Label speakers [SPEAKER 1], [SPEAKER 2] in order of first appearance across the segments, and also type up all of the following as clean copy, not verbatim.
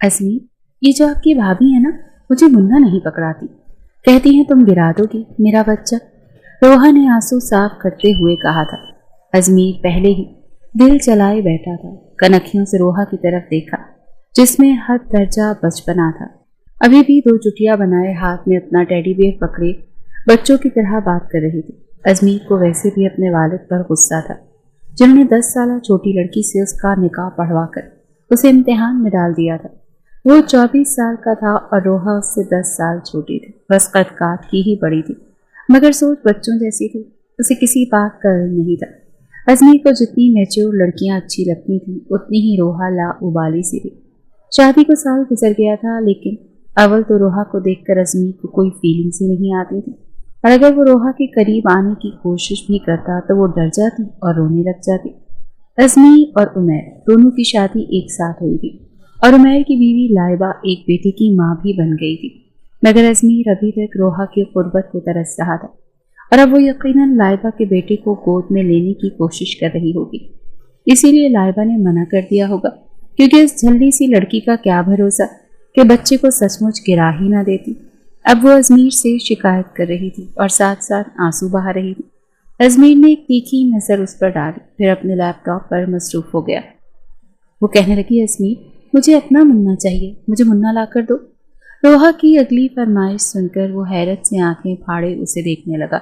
[SPEAKER 1] अजमी, ये जो आपकी भाभी है ना, मुझे मुन्ना नहीं पकड़ाती, कहती हैं तुम गिरा दोगी मेरा बच्चा। रोहा ने आंसू साफ करते हुए कहा था। अजमीर पहले ही दिल चलाए बैठा था। कनखियों से रोहा की तरफ देखा जिसमें हद दर्जा बचपना था। अभी भी दो चुटिया बनाए हाथ में अपना टेडी बियर पकड़े बच्चों की तरह बात कर रही थी। अजमीर को वैसे भी अपने वालिद पर गुस्सा था जिन्होंने 10 साल छोटी लड़की से उसका निकाह पढ़वाकर उसे इम्तिहान में डाल दिया था। वो 24 साल का था और रोहा उससे 10 साल छोटी थी। बस कद काट की ही बड़ी थी मगर सोच बच्चों जैसी थी। उसे किसी बात का इल्म नहीं था। अजमीर को जितनी मैच्योर लड़कियां अच्छी लगती थी उतनी ही रोहा ला उबाली सी थी। शादी को साल गुजर गया था लेकिन अव्वल तो रोहा को देखकर अजमीर को कोई फीलिंग्स ही नहीं आती थी और अगर वो रोहा के करीब आने की कोशिश भी करता तो वो डर जाती और रोने लग जाती। अजमीर और उमैर दोनों की शादी एक साथ हुई थी और उमैर की बीवी लाइबा एक बेटे की माँ भी बन गई थी मगर अजमीर अभी तक रोहा की कुर्बत को तरस रहा था और अब वो यकीनन लाइबा के बेटे को गोद में लेने की कोशिश कर रही होगी। इसीलिए लाइबा ने मना कर दिया होगा क्योंकि इस झल्ली सी लड़की का क्या भरोसा कि बच्चे को सचमुच गिरा ही ना देती। अब वो अजमीर से शिकायत कर रही थी और साथ साथ आंसू बहा रही थी। अजमीर ने एक तीखी नजर उस पर डाली फिर अपने लैपटॉप पर मसरूफ हो गया। वो कहने लगी, अजमीर मुझे अपना मुन्ना चाहिए, मुझे मुन्ना ला कर दो। रोहा की अगली फरमाइश सुनकर वो हैरत से आंखें फाड़े उसे देखने लगा।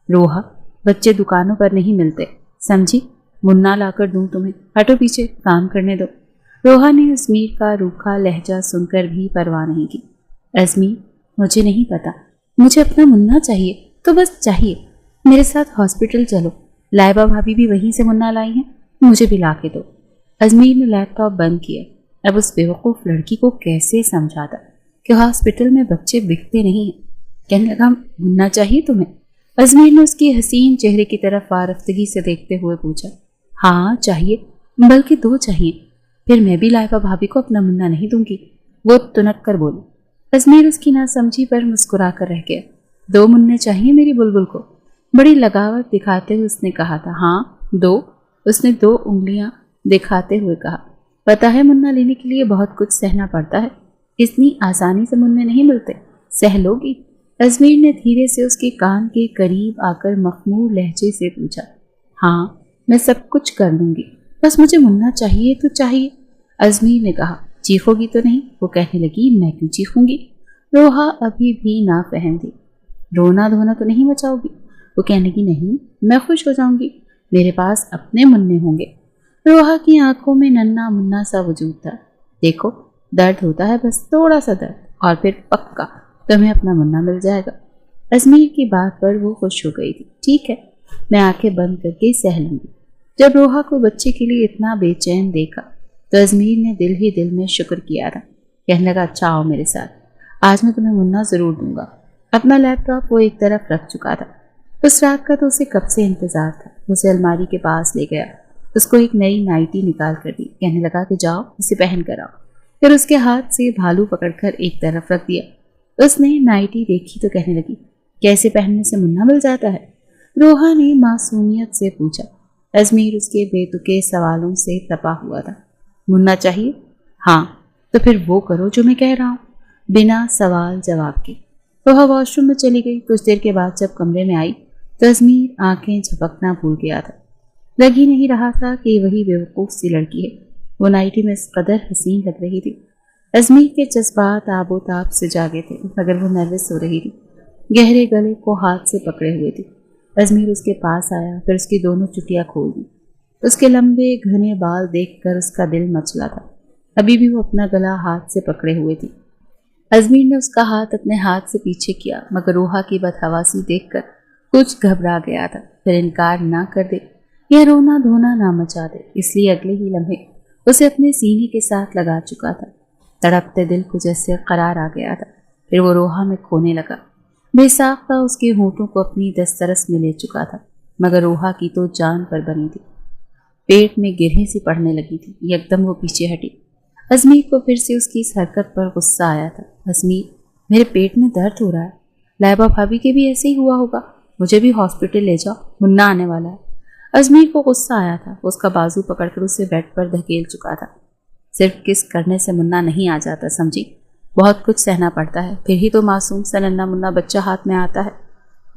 [SPEAKER 1] रोहा, बच्चे दुकानों पर नहीं मिलते, समझी? मुन्ना ला कर दूं तुम्हें? हटो पीछे, काम करने दो। रोहा ने अजमीर का रूखा लहजा सुनकर भी परवाह नहीं की। अजमीर, मुझे नहीं पता, मुझे अपना मुन्ना चाहिए तो बस चाहिए। मेरे साथ हॉस्पिटल चलो, लाइबा भाभी भी वहीं से मुन्ना लाई हैं, मुझे भी ला के दो। अजमीर ने लैपटॉप बंद किया। अब उस बेवकूफ़ लड़की को कैसे समझाता कि हॉस्पिटल में बच्चे बिकते नहीं हैं। कहने लगा, मुन्ना चाहिए तुम्हें? अजमीर ने उसकी हसीन चेहरे की तरफ वारफ्तगी से देखते हुए पूछा। हाँ चाहिए, बल्कि 2 चाहिए। फिर मैं भी लाइबा भाभी को अपना मुन्ना नहीं दूंगी, वो तुनक कर बोली। अजमीर उसकी नासमझी पर मुस्कुरा कर रह गया। 2 मुन्ने चाहिए मेरी बुलबुल को? बड़ी लगावट दिखाते हुए उसने कहा था। हाँ 2। उसने 2 उंगलियां दिखाते हुए कहा। पता है मुन्ना लेने के लिए बहुत कुछ सहना पड़ता है, इतनी आसानी से मुन्ने नहीं मिलते, सह लोगी? अजमीर ने धीरे से उसके कान के करीब आकर मखमूर लहजे से पूछा। हाँ मैं सब कुछ कर लूंगी, बस मुझे मुन्ना चाहिए तो चाहिए। अजमीर ने कहा। चीखोगी तो नहीं? वो कहने लगी, मैं क्यों चीखूंगी? रोहा अभी भी ना फहम थी। रोना धोना तो नहीं मचाओगी? वो कहने की, नहीं मैं खुश हो जाऊंगी, मेरे पास अपने मुन्ने होंगे। रोहा की आंखों में नन्ना मुन्ना सा वजूद था। देखो दर्द होता है, बस थोड़ा सा दर्द, और फिर पक्का तुम्हें अपना मुन्ना मिल जाएगा। अजमीर की बात पर वो खुश हो गई थी। ठीक है, मैं आंखें बंद करके सह लूंगी। जब रोहा को बच्चे के लिए इतना बेचैन देखा तो अजमीर ने दिल ही दिल में शुक्र किया था। कहने लगा, अच्छा आओ मेरे साथ, आज मैं तुम्हें मुन्ना जरूर दूंगा। अपना लैपटॉप वो एक तरफ रख चुका था। उस रात का तो उसे कब से इंतजार था। उसे अलमारी के पास ले गया, उसको एक नई नाइटी निकाल कर दी। कहने लगा कि जाओ इसे पहन कर आओ। फिर उसके हाथ से भालू पकड़कर एक तरफ रख दिया। उसने नाइटी देखी तो कहने लगी, कैसे पहनने से मुन्ना मिल जाता है? रोहा ने मासूमियत से पूछा। अजमीर उसके बेतुके सवालों से तपा हुआ था। मुन्ना चाहिए? हाँ तो फिर वो करो जो मैं कह रहा हूँ, बिना सवाल जवाब के। रोहा वॉशरूम में चली गई। कुछ देर के बाद जब कमरे में आई तो अजमीर आंखें झपकना भूल गया था। लग ही नहीं रहा था कि वही बेवकूफ़ सी लड़की है। वो नाइटी में इस कदर हसीन लग रही थी। अजमीर के जज्बात आबोताब से जागे थे मगर वो नर्वस हो रही थी, गहरे गले को हाथ से पकड़े हुए थी। अजमीर उसके पास आया, फिर उसकी दोनों चुटियां खोल दी। उसके लंबे घने बाल देखकर उसका दिल मचला था। अभी भी वो अपना गला हाथ से पकड़े हुए थी। अजमीर ने उसका हाथ अपने हाथ से पीछे किया मगर रोहा की बदहवासी देखकर कुछ घबरा गया था। फिर इनकार ना कर दे या रोना धोना ना मचा दे, इसलिए अगले ही लम्हे उसे अपने सीने के साथ लगा चुका था। तड़पते दिल को जैसे करार आ गया था। फिर वो रोहा में खोने लगा। बेसाख्ता उसके होठों को अपनी दस्तरस में ले चुका था मगर रोहा की तो जान पर बनी थी। पेट में गिरहें सी पड़ने लगी थी। एकदम वो पीछे हटी। अजमीर को फिर से उसकी इस हरकत पर गुस्सा आया था। अजमीर, मेरे पेट में दर्द हो रहा है, लाइबा भाभी के भी ऐसे ही हुआ होगा, मुझे भी हॉस्पिटल ले जाओ, मुन्ना आने वाला है। अजमीर को गुस्सा आया था। उसका बाजू पकड़कर उसे बेड पर धकेल चुका था। सिर्फ किस करने से मुन्ना नहीं आ जाता समझी, बहुत कुछ सहना पड़ता है, फिर ही तो मासूम सा नन्ना मुन्ना बच्चा हाथ में आता है।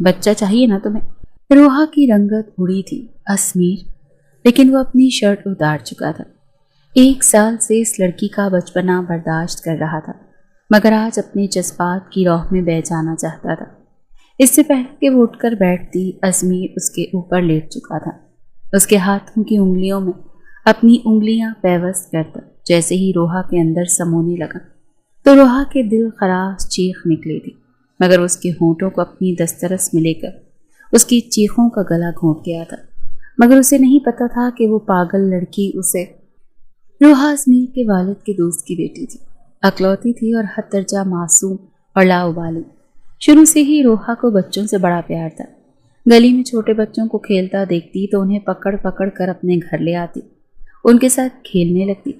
[SPEAKER 1] बच्चा चाहिए ना तुम्हें। रोहा की रंगत उड़ी थी अजमीर, लेकिन वो अपनी शर्ट उतार चुका था। 1 साल से इस लड़की का बचपना बर्दाश्त कर रहा था, मगर आज अपने जज्बात की राह में बह जाना चाहता था। इससे पहले कि वो उठकर बैठती, अजमीर उसके ऊपर लेट चुका था, उसके हाथों की उंगलियों में अपनी उंगलियां पैवस्त करता। जैसे ही रोहा के अंदर समोने लगा तो रोहा के दिल खराश चीख निकली थी, मगर उसके होंठों को अपनी दस्तरस में लेकर उसकी चीखों का गला घोंट गया था। मगर उसे नहीं पता था कि वो पागल लड़की उसे रोहा अजमीर के वालिद के दोस्त की बेटी थी, अकलौती थी और हद दर्जा मासूम और लाउबाली। शुरू से ही रोहा को बच्चों से बड़ा प्यार था। गली में छोटे बच्चों को खेलता देखती तो उन्हें पकड़ पकड़ कर अपने घर ले आती, उनके साथ खेलने लगती।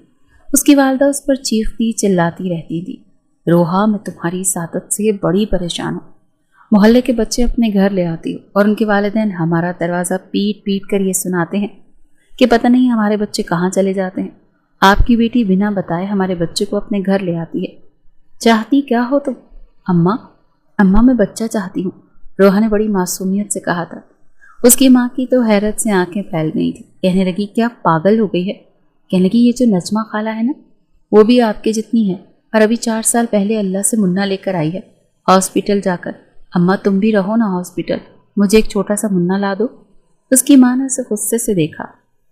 [SPEAKER 1] उसकी वालदा उस पर चीखती चिल्लाती रहती थी, रोहा मैं तुम्हारी सादत से बड़ी परेशान हूँ। मोहल्ले के बच्चे अपने घर ले आती हो और उनके वालिदैन हमारा दरवाज़ा पीट पीट कर ये सुनाते हैं कि पता नहीं हमारे बच्चे कहाँ चले जाते हैं। आपकी बेटी बिना बताए हमारे बच्चे को अपने घर ले आती है। चाहती क्या हो तुम? अम्मा, अम्मा मैं बच्चा चाहती हूँ, रोहा ने बड़ी मासूमियत से कहा था। उसकी माँ की तो हैरत से आंखें फैल गई थी। कहने लगी क्या पागल हो गई है? कहने लगी ये जो नजमा खाला है ना, वो भी आपके जितनी है और अभी 4 साल पहले अल्लाह से मुन्ना लेकर आई है हॉस्पिटल जाकर। अम्मा तुम भी रहो ना हॉस्पिटल, मुझे एक छोटा सा मुन्ना ला दो। उसकी माँ ने उसे गुस्से से देखा।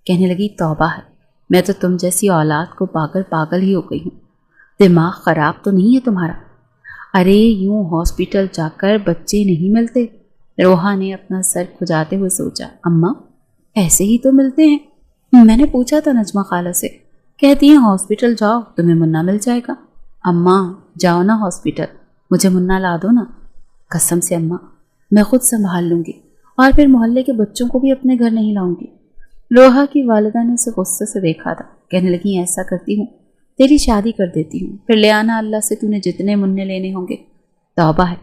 [SPEAKER 1] कहने लगी तौबा है, मैं तो तुम जैसी औलाद को पागल पागल ही हो गई हूँ। दिमाग खराब तो नहीं है तुम्हारा? अरे यूं हॉस्पिटल जाकर बच्चे नहीं मिलते। रोहा ने अपना सर खुजाते हुए सोचा। अम्मा ऐसे ही तो मिलते हैं, मैंने पूछा था नजमा खाला से, कहती हैं हॉस्पिटल जाओ तुम्हें मुन्ना मिल जाएगा। अम्मा जाओ ना हॉस्पिटल, मुझे मुन्ना ला दो ना। कसम से अम्मा मैं खुद संभाल लूंगी और फिर मोहल्ले के बच्चों को भी अपने घर नहीं लाऊंगी। रोहा की वालिदा ने उसे गुस्से से देखा था। कहने लगी ऐसा करती हूँ तेरी शादी कर देती हूँ, फिर ले आना अल्लाह से तूने जितने मुन्ने लेने होंगे। तौबा है,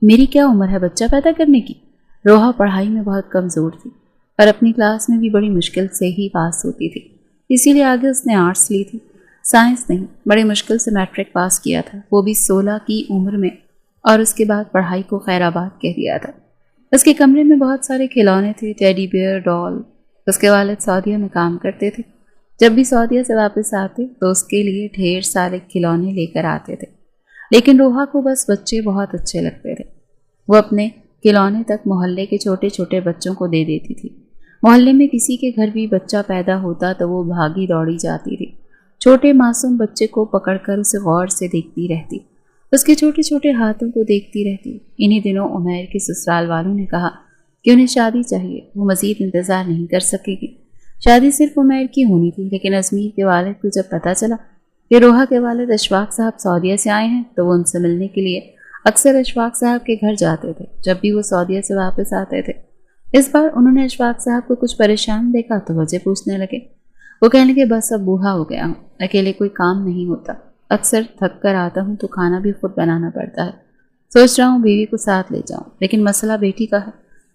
[SPEAKER 1] मेरी क्या उम्र है बच्चा पैदा करने की। रोहा पढ़ाई में बहुत कमज़ोर थी और अपनी क्लास में भी बड़ी मुश्किल से ही पास होती थी, इसीलिए आगे उसने आर्ट्स ली थी, साइंस नहीं। बड़ी मुश्किल से मैट्रिक पास किया था, वो भी 16 की उम्र में, और उसके बाद पढ़ाई को खैराबाद कह दिया था। उसके कमरे में बहुत सारे खिलौने थे, टेडी बियर, डॉल। उसके वालिद सऊदीया में काम करते थे, जब भी सऊदीया से वापस आते तो उसके लिए ढेर सारे खिलौने लेकर आते थे। लेकिन रोहा को बस बच्चे बहुत अच्छे लगते थे। वो अपने खिलौने तक मोहल्ले के छोटे छोटे बच्चों को दे देती थी। मोहल्ले में किसी के घर भी बच्चा पैदा होता तो वो भागी दौड़ी जाती थी, छोटे मासूम बच्चे को पकड़कर उसे गौर से देखती रहती, उसके छोटे छोटे हाथों को देखती रहती। इन्हीं दिनों उमैर के ससुराल वालों ने कहा कि उन्हें शादी चाहिए, वो मज़ीद इंतज़ार नहीं कर सकेगी। शादी सिर्फ उमैर की होनी थी, लेकिन अजमीर के वालिद को जब पता चला कि रोहा के वालिद अशफाक साहब सऊदीया से आए हैं तो वो उनसे मिलने के लिए अक्सर अशफाक साहब के घर जाते थे जब भी वो सऊदीया से वापस आते थे। इस बार उन्होंने अशफाक साहब को कुछ परेशान देखा तो वजह पूछने लगे। वो कहने लगे बस अब बूढ़ा हो गया हूँ, अकेले कोई काम नहीं होता, अक्सर थक कर आता हूँ तो खाना भी खुद बनाना पड़ता है। सोच रहा हूँ बीवी को साथ ले जाऊँ, लेकिन मसला बेटी का है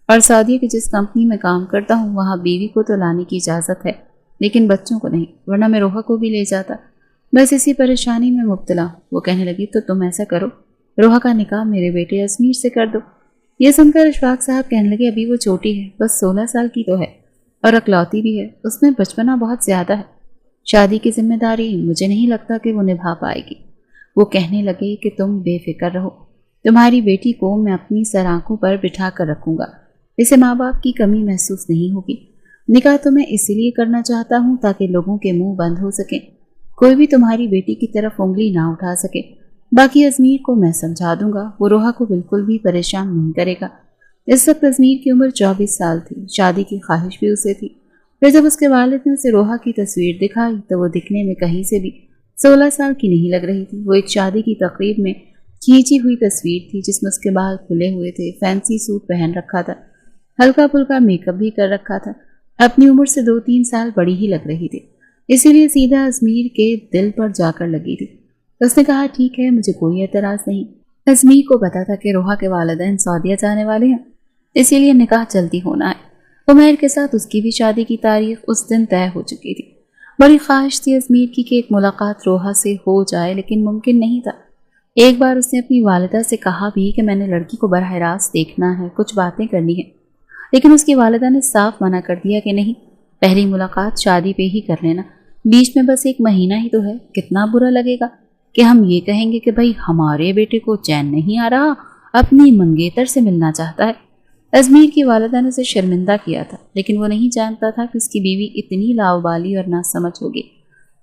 [SPEAKER 1] और सऊदीया की जिस कंपनी में काम करता हूँ वहाँ बीवी को तो लाने की इजाज़त है, लेकिन बच्चों को नहीं, वरना मैं रोहा को भी ले जाता। बस इसी परेशानी में मुब्तला। वो कहने लगी तो तुम ऐसा करो, रोहा का निकाह मेरे बेटे अजमीर से कर दो। ये सुनकर अशफाक साहब कहने लगे अभी वो छोटी है, बस 16 साल की तो है और अकलौती भी है, उसमें बचपना बहुत ज़्यादा है, शादी की जिम्मेदारी मुझे नहीं लगता कि वो निभा पाएगी। वो कहने लगे कि तुम बेफिक्र रहो, तुम्हारी बेटी को मैं अपनी सर आंखों पर बिठा कर रखूँगा, इसे माँ बाप की कमी महसूस नहीं होगी। निकाह तो मैं इसीलिए करना चाहता हूँ ताकि लोगों के मुंह बंद हो सके, कोई भी तुम्हारी बेटी की तरफ उंगली ना उठा सके। बाकी अजमीर को मैं समझा दूंगा, वो रोहा को बिल्कुल भी परेशान नहीं करेगा। इस वक्त अजमीर की उम्र 24 साल थी, शादी की ख्वाहिश भी उसे थी। फिर जब उसके वालिद ने उसे रोहा की तस्वीर दिखाई तो वो दिखने में कहीं से भी 16 साल की नहीं लग रही थी। वो एक शादी की तकरीब में खींची हुई तस्वीर थी जिसमें उसके बाल खुले हुए थे, फैंसी सूट पहन रखा था, हल्का फुल्का मेकअप भी कर रखा था, अपनी उम्र से 2-3 साल बड़ी ही लग रही थी, इसीलिए सीधा अजमीर के दिल पर जाकर लगी थी। उसने कहा ठीक है, मुझे कोई एतराज़ नहीं। अजमीर को पता था कि रोहा के वालिदैन सऊदीया जाने वाले हैं, इसीलिए निकाह जल्दी होना है। उमैर के साथ उसकी भी शादी की तारीख उस दिन तय हो चुकी थी। بڑی خواہش تھی ازمیر کی کہ ایک ملاقات روحا سے ہو جائے، لیکن ممکن نہیں تھا۔ ایک بار اس نے اپنی والدہ سے کہا بھی کہ میں نے لڑکی کو براہ راست دیکھنا ہے، کچھ باتیں کرنی ہیں، لیکن اس کی والدہ نے صاف منع کر دیا کہ نہیں، پہلی ملاقات شادی پہ ہی کر لینا، بیچ میں بس 1 مہینہ ہی تو ہے، کتنا برا لگے گا کہ ہم یہ کہیں گے کہ بھائی ہمارے بیٹے کو چین نہیں آ رہا، اپنی منگیتر سے ملنا چاہتا ہے۔ ازمیر کی والدہ نے اسے شرمندہ کیا تھا، لیکن وہ نہیں جانتا تھا کہ اس کی بیوی اتنی لاؤبالی اور ناسمجھ ہوگی۔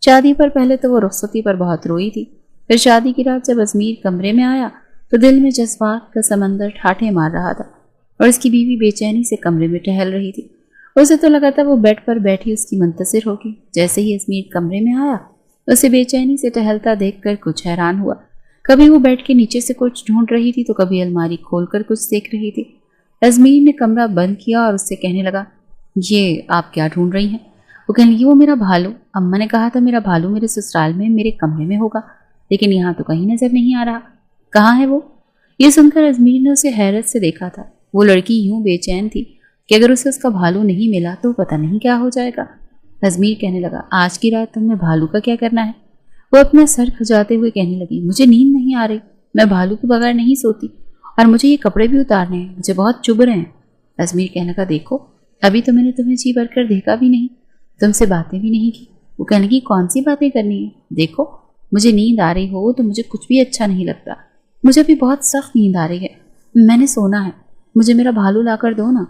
[SPEAKER 1] شادی پر پہلے تو وہ رخصتی پر بہت روئی تھی، پھر شادی کی رات جب ازمیر کمرے میں آیا تو دل میں جذبات کا سمندر ٹھاٹھے مار رہا تھا، اور اس کی بیوی بے چینی سے کمرے میں ٹہل رہی تھی۔ اسے تو لگا تھا وہ بیڈ پر بیٹھی اس کی منتظر ہوگی۔ جیسے ہی ازمیر کمرے میں آیا، اسے بے چینی سے ٹہلتا دیکھ کر کچھ حیران ہوا۔ کبھی وہ بیڈ کے نیچے سے کچھ ڈھونڈ رہی تھی تو کبھی الماری کھول کر کچھ دیکھ رہی تھی۔ ازمیر نے کمرہ بند کیا اور اس سے کہنے لگا، یہ آپ کیا ڈھونڈ رہی ہیں؟ وہ کہنے لگی، وہ میرا بھالو، اماں نے کہا تھا میرا بھالو میرے سسرال میں میرے کمرے میں ہوگا، لیکن یہاں تو کہیں نظر نہیں آ رہا، کہاں ہے وہ؟ یہ سن کر ازمیر نے اسے حیرت سے دیکھا تھا۔ وہ لڑکی یوں بے چین تھی کہ اگر اسے اس کا بھالو نہیں ملا تو پتہ نہیں کیا ہو جائے گا۔ ازمیر کہنے لگا، آج کی رات تم نے بھالو کا کیا کرنا ہے؟ وہ اپنا سر کھجاتے ہوئے کہنے لگی، مجھے نیند نہیں آ رہی، میں بھالو کے بغیر نہیں سوتی، اور مجھے یہ کپڑے بھی اتارنے ہیں، مجھے بہت چبھ رہے ہیں۔ ازمیر کہنے لگا، دیکھو ابھی تو میں نے تمہیں جی بھر کر دیکھا بھی نہیں، تم سے باتیں بھی نہیں کی۔ وہ کہنے لگی، کون سی باتیں کرنی ہیں؟ دیکھو مجھے نیند آ رہی ہو تو مجھے کچھ بھی اچھا نہیں لگتا، مجھے بھی بہت سخت نیند آ رہی ہے، میں نے سونا ہے، مجھے میرا بھالو لا کر دو نا۔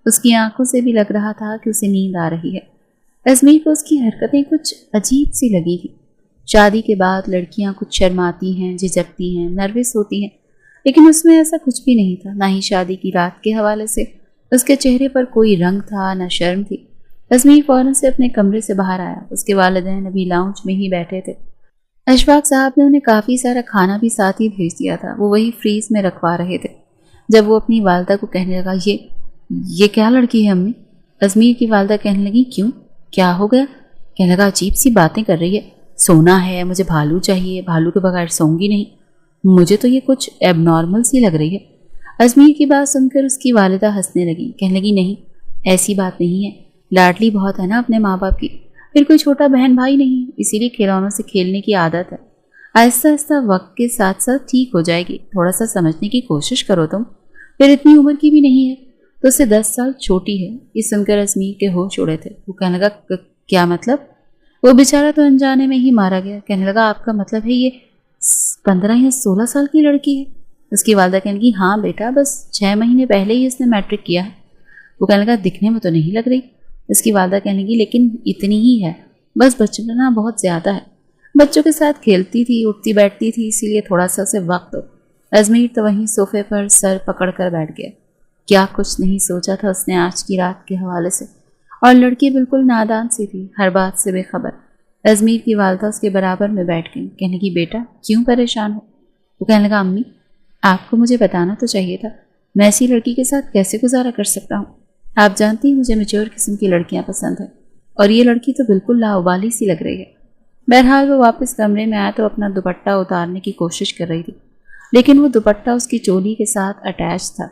[SPEAKER 1] اس کی آنکھوں سے بھی لگ رہا تھا کہ اسے نیند آ رہی ہے۔ ازمیر کو اس کی حرکتیں کچھ عجیب سی لگی تھی۔ شادی کے بعد لڑکیاں کچھ شرماتی ہیں، جھجکتی ہیں، نروس ہوتی ہیں، لیکن اس میں ایسا کچھ بھی نہیں تھا، نہ ہی شادی کی رات کے حوالے سے اس کے چہرے پر کوئی رنگ تھا، نہ شرم تھی۔ ازمیر فوراً سے اپنے کمرے سے باہر آیا۔ اس کے والدین ابھی لاؤنج میں ہی بیٹھے تھے۔ اشفاق صاحب نے انہیں کافی سارا کھانا بھی ساتھ ہی بھیج دیا تھا، وہ وہی فریز میں رکھوا رہے تھے۔ جب وہ اپنی والدہ کو کہنے لگا، یہ کیا لڑکی ہے امی؟ ازمیر کی والدہ کہنے لگی، کیوں، کیا ہو گیا؟ کہنے لگا، عجیب سی باتیں کر رہی ہے، سونا ہے، مجھے بھالو چاہیے، بھالو کے بغیر سوں گی نہیں، مجھے تو یہ کچھ ایب نارمل سی لگ رہی ہے۔ ازمیر کی بات سن کر اس کی والدہ ہنسنے لگی، کہنے لگی، نہیں ایسی بات نہیں ہے، لاڈلی بہت ہے نا اپنے ماں باپ کی، پھر کوئی چھوٹا بہن بھائی نہیں، اسی لیے کھلونوں سے کھیلنے کی عادت ہے، آہستہ آہستہ وقت کے ساتھ ساتھ ٹھیک ہو جائے گی، تھوڑا سا سمجھنے کی کوشش کرو تم، پھر اتنی عمر کی بھی نہیں ہے، تو اسے 10 سال چھوٹی ہے۔ یہ سن کر ازمیر کے ہوش اڑے تھے۔ وہ کہنے لگا، کیا مطلب؟ وہ بیچارہ تو انجانے میں ہی مارا گیا۔ کہنے لگا، آپ کا مطلب ہے یہ 15 یا 16 سال کی لڑکی ہے؟ اس کی والدہ کہنے لگی، ہاں بیٹا، بس 6 مہینے پہلے ہی اس نے میٹرک کیا ہے۔ وہ کہنے لگا، دکھنے میں تو نہیں لگ رہی۔ اس کی والدہ کہنے لگی، لیکن اتنی ہی ہے، بس بچپنا بہت زیادہ ہے، بچوں کے ساتھ کھیلتی تھی، اٹھتی بیٹھتی تھی، اسی لیے تھوڑا سا اسے وقت ہو۔ ازمیر تو وہیں صوفے پر سر پکڑ کر بیٹھ گیا۔ کیا کچھ نہیں سوچا تھا اس نے آج کی رات کے حوالے سے، اور لڑکی بالکل نادان سی تھی، ہر بات سے بے خبر۔ ازمیر کی والدہ اس کے برابر میں بیٹھ گئی، کہنے کی، بیٹا کیوں پریشان ہو؟ وہ کہنے لگا، امی آپ کو مجھے بتانا تو چاہیے تھا، میں ایسی لڑکی کے ساتھ کیسے گزارا کر سکتا ہوں؟ آپ جانتی ہیں مجھے میچور قسم کی لڑکیاں پسند ہیں، اور یہ لڑکی تو بالکل لاؤبالی سی لگ رہی ہے۔ بہرحال وہ واپس کمرے میں آیا تو اپنا دوپٹہ اتارنے کی کوشش کر رہی تھی، لیکن وہ دوپٹہ اس کی چولی کے ساتھ اٹیچ تھا،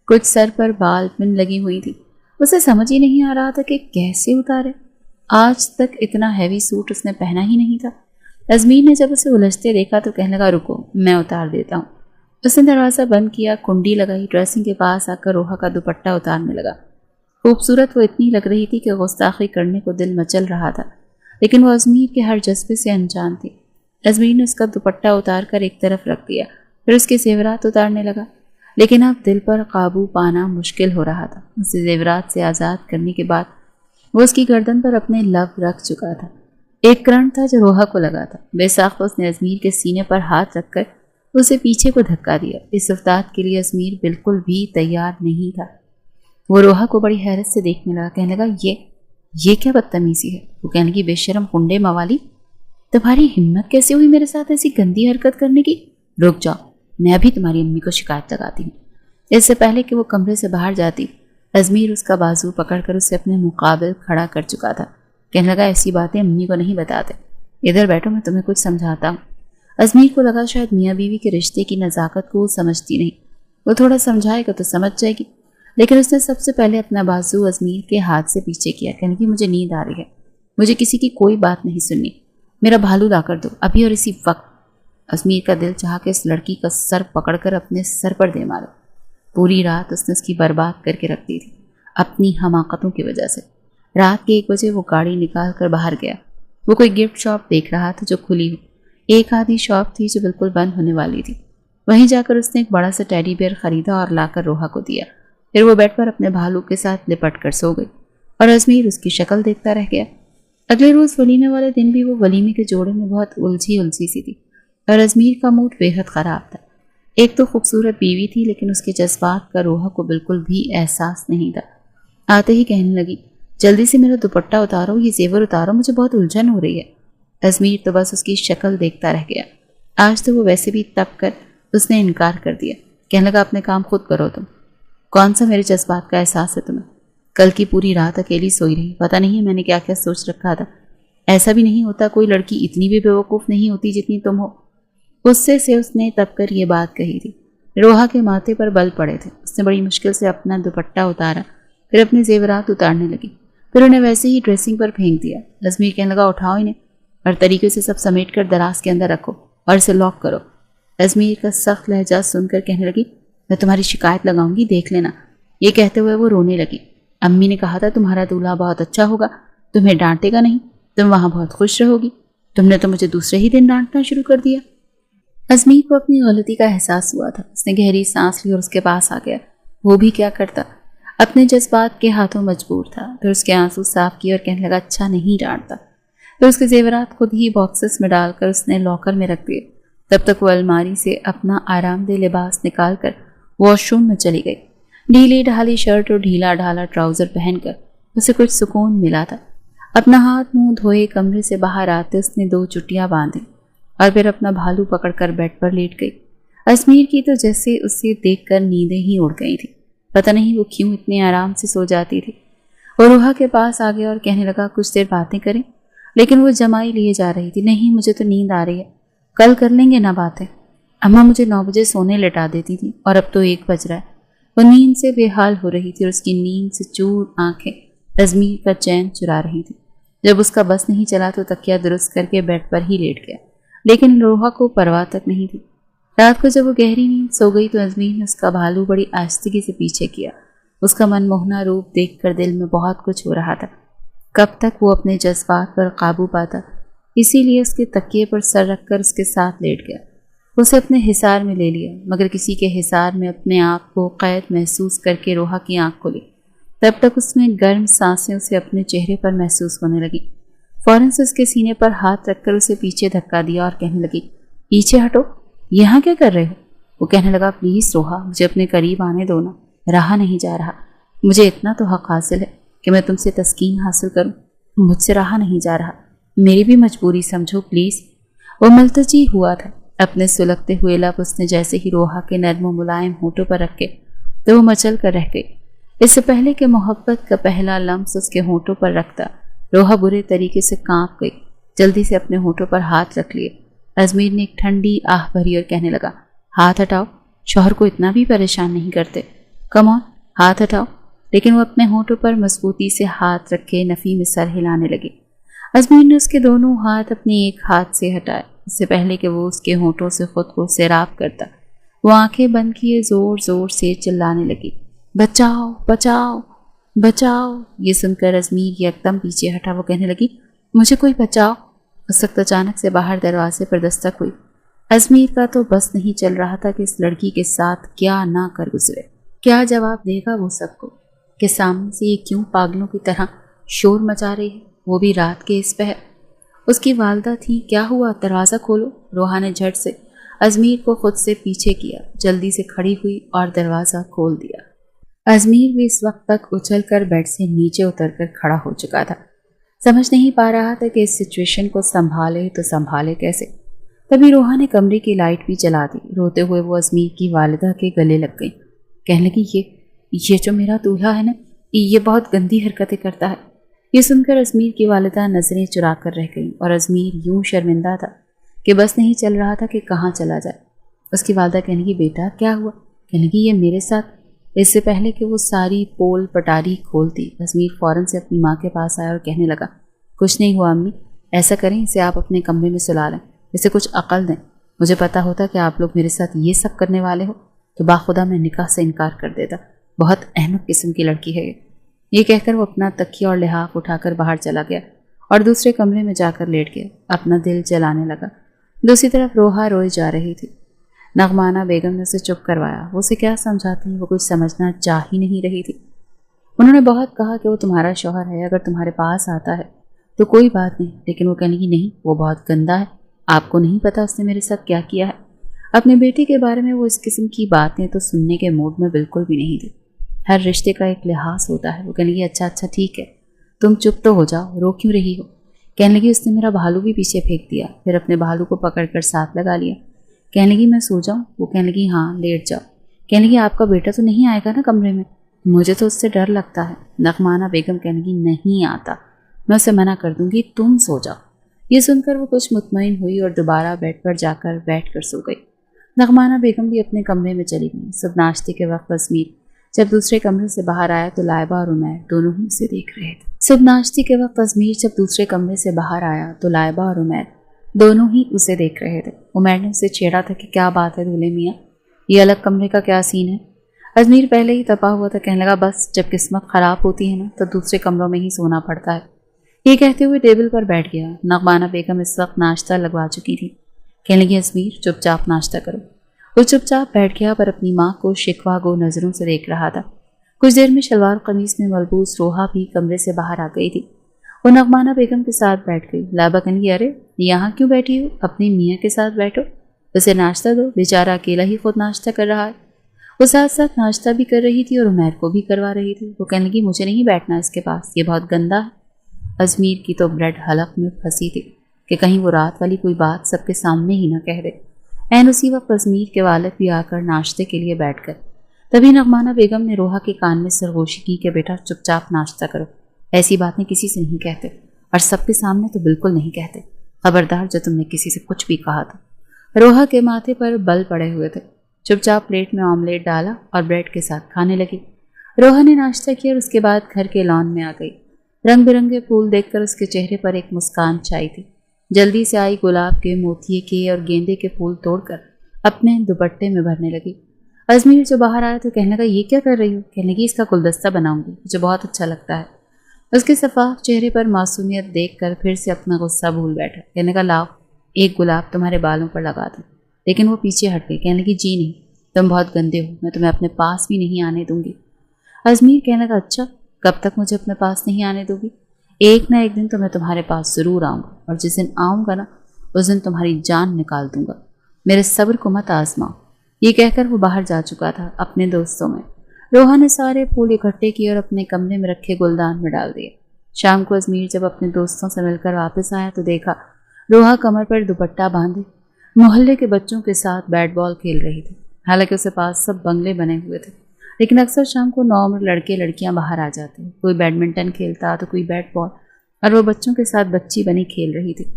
[SPEAKER 1] کچھ سر پر بال پن لگی ہوئی تھی، اسے سمجھ ہی نہیں آ رہا تھا کہ کیسے اتارے۔ آج تک اتنا ہیوی سوٹ اس نے پہنا ہی نہیں تھا۔ ازمیر نے جب اسے الجھتے دیکھا تو کہنے لگا، رکو میں اتار دیتا ہوں۔ اس نے دروازہ بند کیا، کنڈی لگائی، ڈریسنگ کے پاس آ کر روحا کا دوپٹہ اتارنے لگا۔ خوبصورت وہ اتنی لگ رہی تھی کہ گستاخی کرنے کو دل مچل رہا تھا، لیکن وہ ازمیر کے ہر جذبے سے انجان تھی۔ ازمیر نے اس کا دوپٹہ اتار کر ایک طرف رکھ دیا، پھر اس کے زیورات اتارنے لگا، لیکن اب دل پر قابو پانا مشکل ہو رہا تھا۔ اسے زیورات سے آزاد کرنے کے بعد وہ اس کی گردن پر اپنے لب رکھ چکا تھا۔ ایک کرنٹ تھا جو روحا کو لگا تھا۔ بے ساختہ اس نے ازمیر کے سینے پر ہاتھ رکھ کر اسے پیچھے کو دھکا دیا۔ اس افتاد کے لیے ازمیر بالکل بھی تیار نہیں تھا۔ وہ روحا کو بڑی حیرت سے دیکھنے لگا، کہنے لگا، یہ کیا بدتمیزی ہے؟ وہ کہنے لگی، بے شرم کنڈے موالی، تمہاری ہمت کیسے ہوئی میرے ساتھ ایسی گندی حرکت کرنے کی؟ رک جاؤ، میں ابھی تمہاری امی کو شکایت لگاتی ہوں۔ اس سے پہلے کہ وہ کمرے سے باہر جاتی، ازمیر اس کا بازو پکڑ کر اسے اپنے مقابل کھڑا کر چکا تھا۔ کہنے لگا، ایسی باتیں امی کو نہیں بتاتے، ادھر بیٹھو میں تمہیں کچھ سمجھاتا ہوں۔ ازمیر کو لگا شاید میاں بیوی کے رشتے کی نزاکت کو وہ سمجھتی نہیں، وہ تھوڑا سمجھائے گا تو سمجھ جائے گی، لیکن اس نے سب سے پہلے اپنا بازو ازمیر کے ہاتھ سے پیچھے کیا، کہنے کی، مجھے نیند آ رہی ہے، मुझे किसी की कोई बात नहीं सुननी। मेरा भालू ला कर दो, अभी और इसी वक्त। अजमीर का दिल चाहा कि इस लड़की का सर पकड़कर अपने सर पर दे मारो। पूरी रात उसने उसकी बर्बाद करके रख दी थी अपनी हमाकतों की वजह से। रात के 1 बजे वो गाड़ी निकाल कर बाहर गया। वो कोई गिफ्ट शॉप देख रहा था जो खुली हो। एक आधी शॉप थी जो बिल्कुल बंद होने वाली थी। वहीं जाकर उसने एक बड़ा सा टेडी बेयर खरीदा और लाकर रोहा को दिया। फिर वो बेड पर अपने भालू के साथ लिपट कर सो गई और अजमीर उसकी शक्ल देखता रह गया। अगले रोज वलीमे वाले दिन भी वो वलीमे के जोड़े में बहुत उलझी उलझी सी थी और अजमीर का मूड बेहद ख़राब था। एक तो खूबसूरत बीवी थी, लेकिन उसके जज्बात का रोहा को बिल्कुल भी एहसास नहीं था। आते ही कहने लगी, जल्दी से मेरा दुपट्टा उतारो, ये जेवर उतारो, मुझे बहुत उलझन हो रही है। अजमीर तो बस उसकी शक्ल देखता रह गया। आज तो वो वैसे भी तप कर उसने इनकार कर दिया। कहने लगा, अपने काम खुद करो तुम। कौन सा मेरे जज्बात का एहसास है तुम्हें? कल की पूरी रात अकेली सोई रही, पता नहीं है मैंने क्या क्या सोच रखा था। ऐसा भी नहीं होता, कोई लड़की इतनी भी बेवकूफ़ नहीं होती जितनी तुम हो। गुस्से से उसने तब कर ये बात कही थी। रोहा के माथे पर बल पड़े थे। उसने बड़ी मुश्किल से अपना दुपट्टा उतारा, फिर अपने जेवरात उतारने लगी, फिर उन्हें वैसे ही ड्रेसिंग पर फेंक दिया। अजमीर कहने लगा, उठाओ इन्हें और तरीके से सब समेट कर दराज के अंदर रखो और इसे लॉक करो। अजमीर का सख्त लहजा सुनकर कहने लगी, मैं तुम्हारी शिकायत लगाऊंगी, देख लेना। ये कहते हुए वो रोने लगी। अम्मी ने कहा था तुम्हारा दूल्हा बहुत अच्छा होगा, तुम्हें डांटेगा नहीं, तुम वहाँ बहुत खुश रहोगी। तुमने तो मुझे दूसरे ही दिन डांटना शुरू कर दिया। अजमीर को अपनी गलती का एहसास हुआ था। उसने गहरी सांस ली और उसके पास आ गया। वो भी क्या करता, अपने जज्बात के हाथों मजबूर था। फिर उसके आंसू साफ किए और कहने लगा, अच्छा नहीं डांटता। फिर उसके जेवरात खुद ही बॉक्सेस में डालकर उसने लॉकर में रख दिए। तब तक वो अलमारी से अपना आरामदेह लिबास निकाल कर वॉशरूम में चली गई। ढीली ढाली शर्ट और ढीला ढाला ट्राउजर पहनकर उसे कुछ सुकून मिला था। अपना हाथ मुंह धोए कमरे से बाहर आते उसने 2 चुटियां बांधी और फिर अपना भालू पकड़कर बेड पर लेट गई। अजमीर की तो जैसे उसे देखकर नींदें ही उड़ गई थी। पता नहीं वो क्यों इतने आराम से सो जाती थी। वो रोहा के पास आ गया और कहने लगा, कुछ देर बातें करें। लेकिन वो जमाई लिए जा रही थी। नहीं, मुझे तो नींद आ रही है, कल कर लेंगे ना बातें। अम्मा मुझे 9 बजे सोने लेटा देती थी और अब तो 1 बज रहा है। वो नींद से बेहाल हो रही थी और उसकी नींद से चूर आंखें अजमीर का चैन चुरा रही थी। जब उसका बस नहीं चला तो तकिया दुरुस्त करके बेड पर ही लेट गया, लेकिन रोहा को परवाह तक नहीं थी। रात को जब वो गहरी नींद सो गई तो अजमीर ने उसका भालू बड़ी आस्तिकी से पीछे किया। उसका मनमोहना रूप देखकर दिल में बहुत कुछ हो रहा था। कब तक वो अपने जज्बात पर काबू पाता, इसीलिए उसके तकिए पर सर रखकर उसके साथ लेट गया। उसे अपने हिसार में ले लिया, मगर किसी के हिसार में अपने आप को कैद महसूस करके रोहा की आंख खुली। तब तक उसमें गर्म सांसें उसे अपने चेहरे पर महसूस होने लगी। फौरन से उसके सीने पर हाथ रखकर उसे पीछे धक्का दिया और कहने लगी, पीछे हटो, यहाँ क्या कर रहे हो? वो कहने लगा, प्लीज़ रोहा, मुझे अपने करीब आने दो ना, रहा नहीं जा रहा। मुझे इतना तो हक हासिल है कि मैं तुमसे तस्कीन हासिल करूं, मुझसे रहा नहीं जा रहा। मेरी भी मजबूरी समझो प्लीज़। वो मुल्तजी हुआ था। अपने सुलगते हुए लब उसने जैसे ही रोहा के नर्म व मुलायम होठों पर रखे तो वो मचल कर रह गई। इससे पहले कि मोहब्बत का पहला लम्स उसके होठों पर रखता, रोहा बुरे तरीके से कांप गई। जल्दी से अपने होठों पर हाथ रख लिए। अजमीर ने एक ठंडी आह भरी और कहने लगा, हाथ हटाओ, शौहर को इतना भी परेशान नहीं करते, कम ऑन, हाथ हटाओ। लेकिन वो अपने होठों पर मजबूती से हाथ रखे नफ़ी में सर हिलाने लगी। अजमीर ने उसके दोनों हाथ अपने एक हाथ से हटाए। इससे पहले कि वो उसके होठों से खुद को सैराब करता, वो आंखें बंद किए जोर जोर से चिल्लाने लगी, बचाओ बचाओ बचाओ। ये सुनकर अजमीर एकदम पीछे हटा। वो कहने लगी, मुझे कोई बचाओ। उस वक्त अचानक से बाहर दरवाजे पर दस्तक हुई। अजमीर का तो बस नहीं चल रहा था कि इस लड़की के साथ क्या ना कर गुजरे। क्या जवाब देगा वो सबको कि सामने से ये क्यों पागलों की तरह शोर मचा रही है, वो भी रात के इस पहर। उसकी वालदा थी, क्या हुआ, दरवाज़ा खोलो। रोहा ने झट से अजमीर को खुद से पीछे किया, जल्दी से खड़ी हुई और दरवाज़ा खोल दिया। अजमीर भी इस वक्त तक उछल कर बेड से नीचे उतरकर खड़ा हो चुका था। समझ नहीं पा रहा था कि इस सिचुएशन को संभाले तो संभाले कैसे। तभी रोहा ने कमरे की लाइट भी जला दी। रोते हुए वो अजमीर की वालिदा के गले लग गई। कहने लगी, ये जो मेरा दूल्हा है ना, ये बहुत गंदी हरकतें करता है। ये सुनकर अजमीर की वालिदा नजरें चुरा कर रह गई और अजमीर यूं शर्मिंदा था कि बस नहीं चल रहा था कि कहाँ चला जाए। उसकी वालिदा कहने की, बेटा क्या हुआ? कहने की, ये मेरे साथ। इससे पहले कि वो सारी पोल पटारी खोलती, अजमीर फौरन से अपनी माँ के पास आया और कहने लगा, कुछ नहीं हुआ अम्मी, ऐसा करें इसे आप अपने कमरे में सुला लें, इसे कुछ अकल दें। मुझे पता होता कि आप लोग मेरे साथ ये सब करने वाले हो तो बाखुदा मैं निकाह से इनकार कर देता। बहुत अहमक किस्म की लड़की है ये कहकर वो अपना तकिया और लिहाफ उठाकर बाहर चला गया और दूसरे कमरे में जाकर लेट गया। अपना दिल जलाने लगा। दूसरी तरफ रोहा रोई जा रही थी। नगमाना बेगम ने उसे चुप करवाया। वो उसे क्या समझाती, वो कुछ समझना चाह ही नहीं रही थी। उन्होंने बहुत कहा कि वो तुम्हारा शौहर है, अगर तुम्हारे पास आता है तो कोई बात नहीं, लेकिन वो कहने की नहीं, वो बहुत गंदा है, आपको नहीं पता उसने मेरे साथ क्या किया है। अपने बेटे के बारे में वो इस किस्म की बातें तो सुनने के मूड में बिल्कुल भी नहीं थी। हर रिश्ते का एक लिहाज होता है। वो कहने लगी अच्छा ठीक है, तुम चुप तो हो जाओ, रो क्यों रही हो। कहने लगी उसने मेरा भालू भी पीछे फेंक दिया, फिर अपने भालू को पकड़कर साथ लगा लिया। कहने लगी मैं सो जाऊं। वो कहने लगी हाँ लेट जाओ। कहने लगी आपका बेटा तो नहीं आएगा ना कमरे में, मुझे तो उससे डर लगता है। नगमाना बेगम कहने लगी नहीं आता, मैं उसे मना कर दूंगी, तुम सो जाओ। ये सुनकर वो कुछ मुतमईन हुई और दोबारा बेड पर जाकर बैठकर सो गई। नगमाना बेगम भी अपने कमरे में चली गई। सब नाश्ते के वक्त अजमीर जब दूसरे कमरे से बाहर आया तो लाइबा और उमैर दोनों ही उसे देख रहे थे। सब नाश्ते के वक्त अजमीर जब दूसरे कमरे से बाहर आया तो लाइबा और उमैर दोनों ही उसे देख रहे थे। उमैर ने उसे छेड़ा था कि क्या बात है दूल्हे मियाँ, ये अलग कमरे का क्या सीन है। अजमीर पहले ही तपा हुआ था, कहने लगा बस जब किस्मत खराब होती है ना तो दूसरे कमरों में ही सोना पड़ता है। ये कहते हुए टेबल पर बैठ गया। नगमाना बेगम इस वक्त नाश्ता लगवा चुकी थी। कहने लगी अजमीर चुपचाप नाश्ता करो। वो चुपचाप बैठ गया पर अपनी माँ को शिकवा गो नजरों से देख रहा था। कुछ देर में शलवार कमीज में मलबूस रोहा भी कमरे से बाहर आ गई थी। वो नगमाना बेगम के साथ बैठ गई। लाइबा कहने लगी अरे यहाँ क्यों बैठी हो, अपनी मियाँ के साथ बैठो, उसे नाश्ता दो, बेचारा अकेला ही खुद नाश्ता कर रहा है। वो साथ साथ नाश्ता भी कर रही थी और उमैर को भी करवा रही थी। वो कहने लगी मुझे नहीं बैठना इसके पास, ये बहुत गंदा है। अजमीर की तो ब्रेड हलक में फंसी थी कि कहीं वो रात वाली कोई बात सबके सामने ही ना कह दे। ऐन उसी वक्त अजमीर के वालिद भी आकर नाश्ते के लिए बैठ गए। तभी नगमाना बेगम ने रोहा के कान में सरगोशी की कि बेटा चुपचाप नाश्ता करो, ऐसी बातें किसी से नहीं कहते और सबके सामने तो बिल्कुल नहीं कहते। खबरदार जो तुमने किसी से कुछ भी कहा था। रोहा के माथे पर बल पड़े हुए थे। चुपचाप प्लेट में ऑमलेट डाला और ब्रेड के साथ खाने लगी। रोहा ने नाश्ता किया और उसके बाद घर के लॉन में आ गई। रंग बिरंगे फूल देखकर उसके चेहरे पर एक मुस्कान छाई थी। जल्दी से आई गुलाब के, मोतिये के और गेंदे के फूल तोड़कर अपने दुपट्टे में भरने लगी। अजमीर जो बाहर आया तो कहने लगा ये क्या कर रही हो। कहने लगी इसका गुलदस्ता बनाऊंगी, मुझे बहुत अच्छा लगता है। उसके सफाफ चेहरे पर मासूमियत देखकर फिर से अपना गुस्सा भूल बैठा। कहने का लाओ एक गुलाब तुम्हारे बालों पर लगा दूं। लेकिन वो पीछे हट गई। कहने लगी जी नहीं, तुम बहुत गंदे हो, मैं तुम्हें अपने पास भी नहीं आने दूंगी। अजमीर कहने लगा अच्छा, कब तक मुझे अपने पास नहीं आने दोगी। एक ना एक दिन तो मैं तुम्हारे पास जरूर आऊँगा और जिस दिन आऊँगा ना उस दिन तुम्हारी जान निकाल दूंगा, मेरे सब्र को मत आजमाओ। ये कहकर वो बाहर जा चुका था अपने दोस्तों में। रोहा ने सारे फूल इकट्ठे किए और अपने कमरे में रखे गुलदान में डाल दिए। शाम को अजमीर जब अपने दोस्तों से मिलकर वापस आया तो देखा रोहा कमर पर दुपट्टा बांधे मोहल्ले के बच्चों के साथ बैट बॉल खेल रही थी। हालांकि उसके पास सब बंगले बने हुए थे, लेकिन अक्सर शाम को 9 लड़के लड़कियां बाहर आ जाते। कोई बैडमिंटन खेलता तो कोई बैट बॉल, और वो बच्चों के साथ बच्ची बनी खेल रही थी।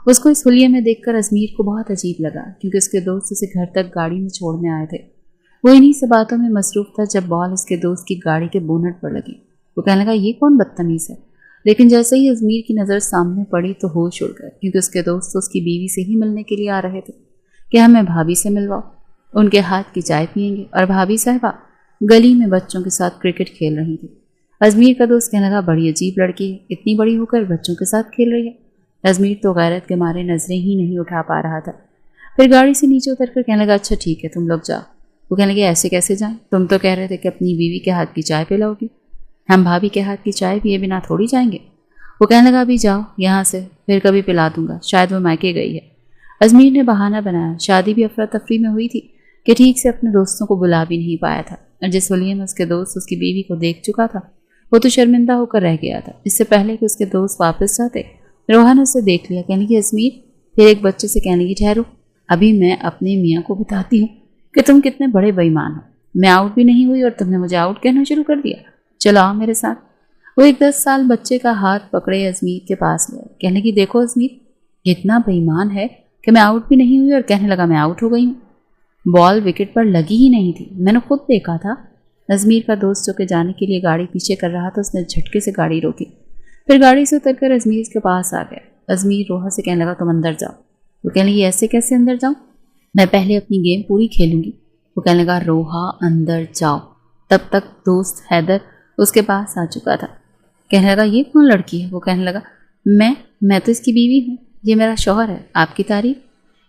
[SPEAKER 1] उसको इस हुलिये में देखकर अजमीर को बहुत अजीब लगा, क्योंकि उसके दोस्त उसे घर तक गाड़ी में छोड़ने आए थे। वो इन्हीं से बातों में मसरूफ था जब बॉल उसके दोस्त की गाड़ी के बोनट पर लगी। वो कहने लगा ये कौन बदतमीज है। लेकिन जैसे ही अजमीर की नज़र सामने पड़ी तो होश उड़ गए, क्योंकि उसके दोस्त तो उसकी बीवी से ही मिलने के लिए आ रहे थे कि हमें भाभी से मिलवाओ, उनके हाथ की चाय पियेंगे। और भाभी साहिबा गली में बच्चों के साथ क्रिकेट खेल रही थी। अजमीर का दोस्त कहने लगा बड़ी अजीब लड़की है, इतनी बड़ी होकर बच्चों के साथ खेल रही है। अजमीर तो गैरत के मारे नजरें ही नहीं उठा पा रहा था। फिर गाड़ी से नीचे उतरकर कहने लगा अच्छा ठीक है तुम लोग जाओ। वो कहने लगे ऐसे कैसे जाएं, तुम तो कह रहे थे कि अपनी बीवी के हाथ की चाय पिलाओगी, हम भाभी के हाथ की चाय पिए बिना थोड़ी जाएंगे। वो कहने लगा अभी जाओ यहाँ से, फिर कभी पिला दूंगा, शायद वो मायके गई है। अजमीर ने बहाना बनाया, शादी भी अफरा तफरी में हुई थी कि ठीक से अपने दोस्तों को बुला भी नहीं पाया था, और जिस हुलिये में उसके दोस्त उसकी बीवी को देख चुका था वो तो शर्मिंदा होकर रह गया था। इससे पहले कि उसके दोस्त वापस जाते रोहा ने उसे देख लिया। कहने की अजमीर, फिर एक बच्चे से कहने की ठहरो, अभी मैं अपने मियाँ को बताती हूँ कि तुम कितने बड़े बेईमान हो। मैं आउट भी नहीं हुई और तुमने मुझे आउट कहना शुरू कर दिया, चलो आओ मेरे साथ। वो एक 10 साल बच्चे का हाथ पकड़े अजमीर के पास गया। कहने की देखो अजमीर इतना बेईमान है कि मैं आउट भी नहीं हुई और कहने लगा मैं आउट हो गई हूँ। बॉल विकेट पर लगी ही नहीं थी, मैंने खुद देखा था। अजमीर का दोस्त जो के जाने के लिए गाड़ी पीछे कर रहा था उसने झटके से गाड़ी रोकी। پھر گاڑی سے اتر کر ازمیر کے پاس آ گیا۔ ازمیر روحا سے کہنے لگا تم اندر جاؤ۔ وہ کہنے لگی ایسے کیسے اندر جاؤں، میں پہلے اپنی گیم پوری کھیلوں گی۔ وہ کہنے لگا روحا اندر جاؤ۔ تب تک دوست حیدر اس کے پاس آ چکا تھا۔ کہنے لگا یہ کون لڑکی ہے؟ وہ کہنے لگا میں تو اس کی بیوی ہوں، یہ میرا شوہر ہے، آپ کی تعریف۔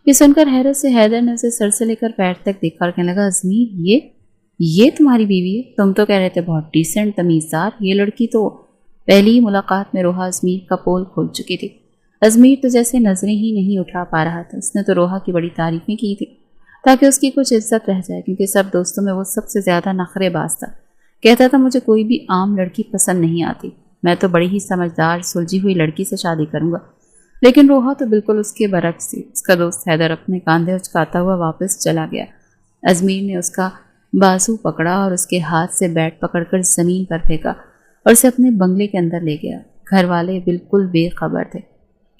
[SPEAKER 1] یہ سن کر حیرت سے حیدر نے اسے سر سے لے کر پیر تک دیکھا اور کہنے لگا ازمیر یہ تمہاری بیوی ہے؟ تم تو کہہ رہے تھے بہت ڈیسنٹ تمیزدار، یہ لڑکی تو پہلی ہی ملاقات میں روحا ازمیر کا پول کھول چکی تھی۔ ازمیر تو جیسے نظریں ہی نہیں اٹھا پا رہا تھا، اس نے تو روحا کی بڑی تعریفیں کی تھی تاکہ اس کی کچھ عزت رہ جائے، کیونکہ سب دوستوں میں وہ سب سے زیادہ نخرے باز تھا۔ کہتا تھا مجھے کوئی بھی عام لڑکی پسند نہیں آتی، میں تو بڑی ہی سمجھدار سلجھی ہوئی لڑکی سے شادی کروں گا۔ لیکن روحا تو بالکل اس کے برعکس تھی۔ اس کا دوست حیدر اپنے کاندھے اچکاتا ہوا واپس چلا گیا۔ ازمیر نے اس کا بازو پکڑا اور اس کے ہاتھ سے بیٹ پکڑ کر زمین پر پھینکا اور اسے اپنے بنگلے کے اندر لے گیا۔ گھر والے بالکل بے خبر تھے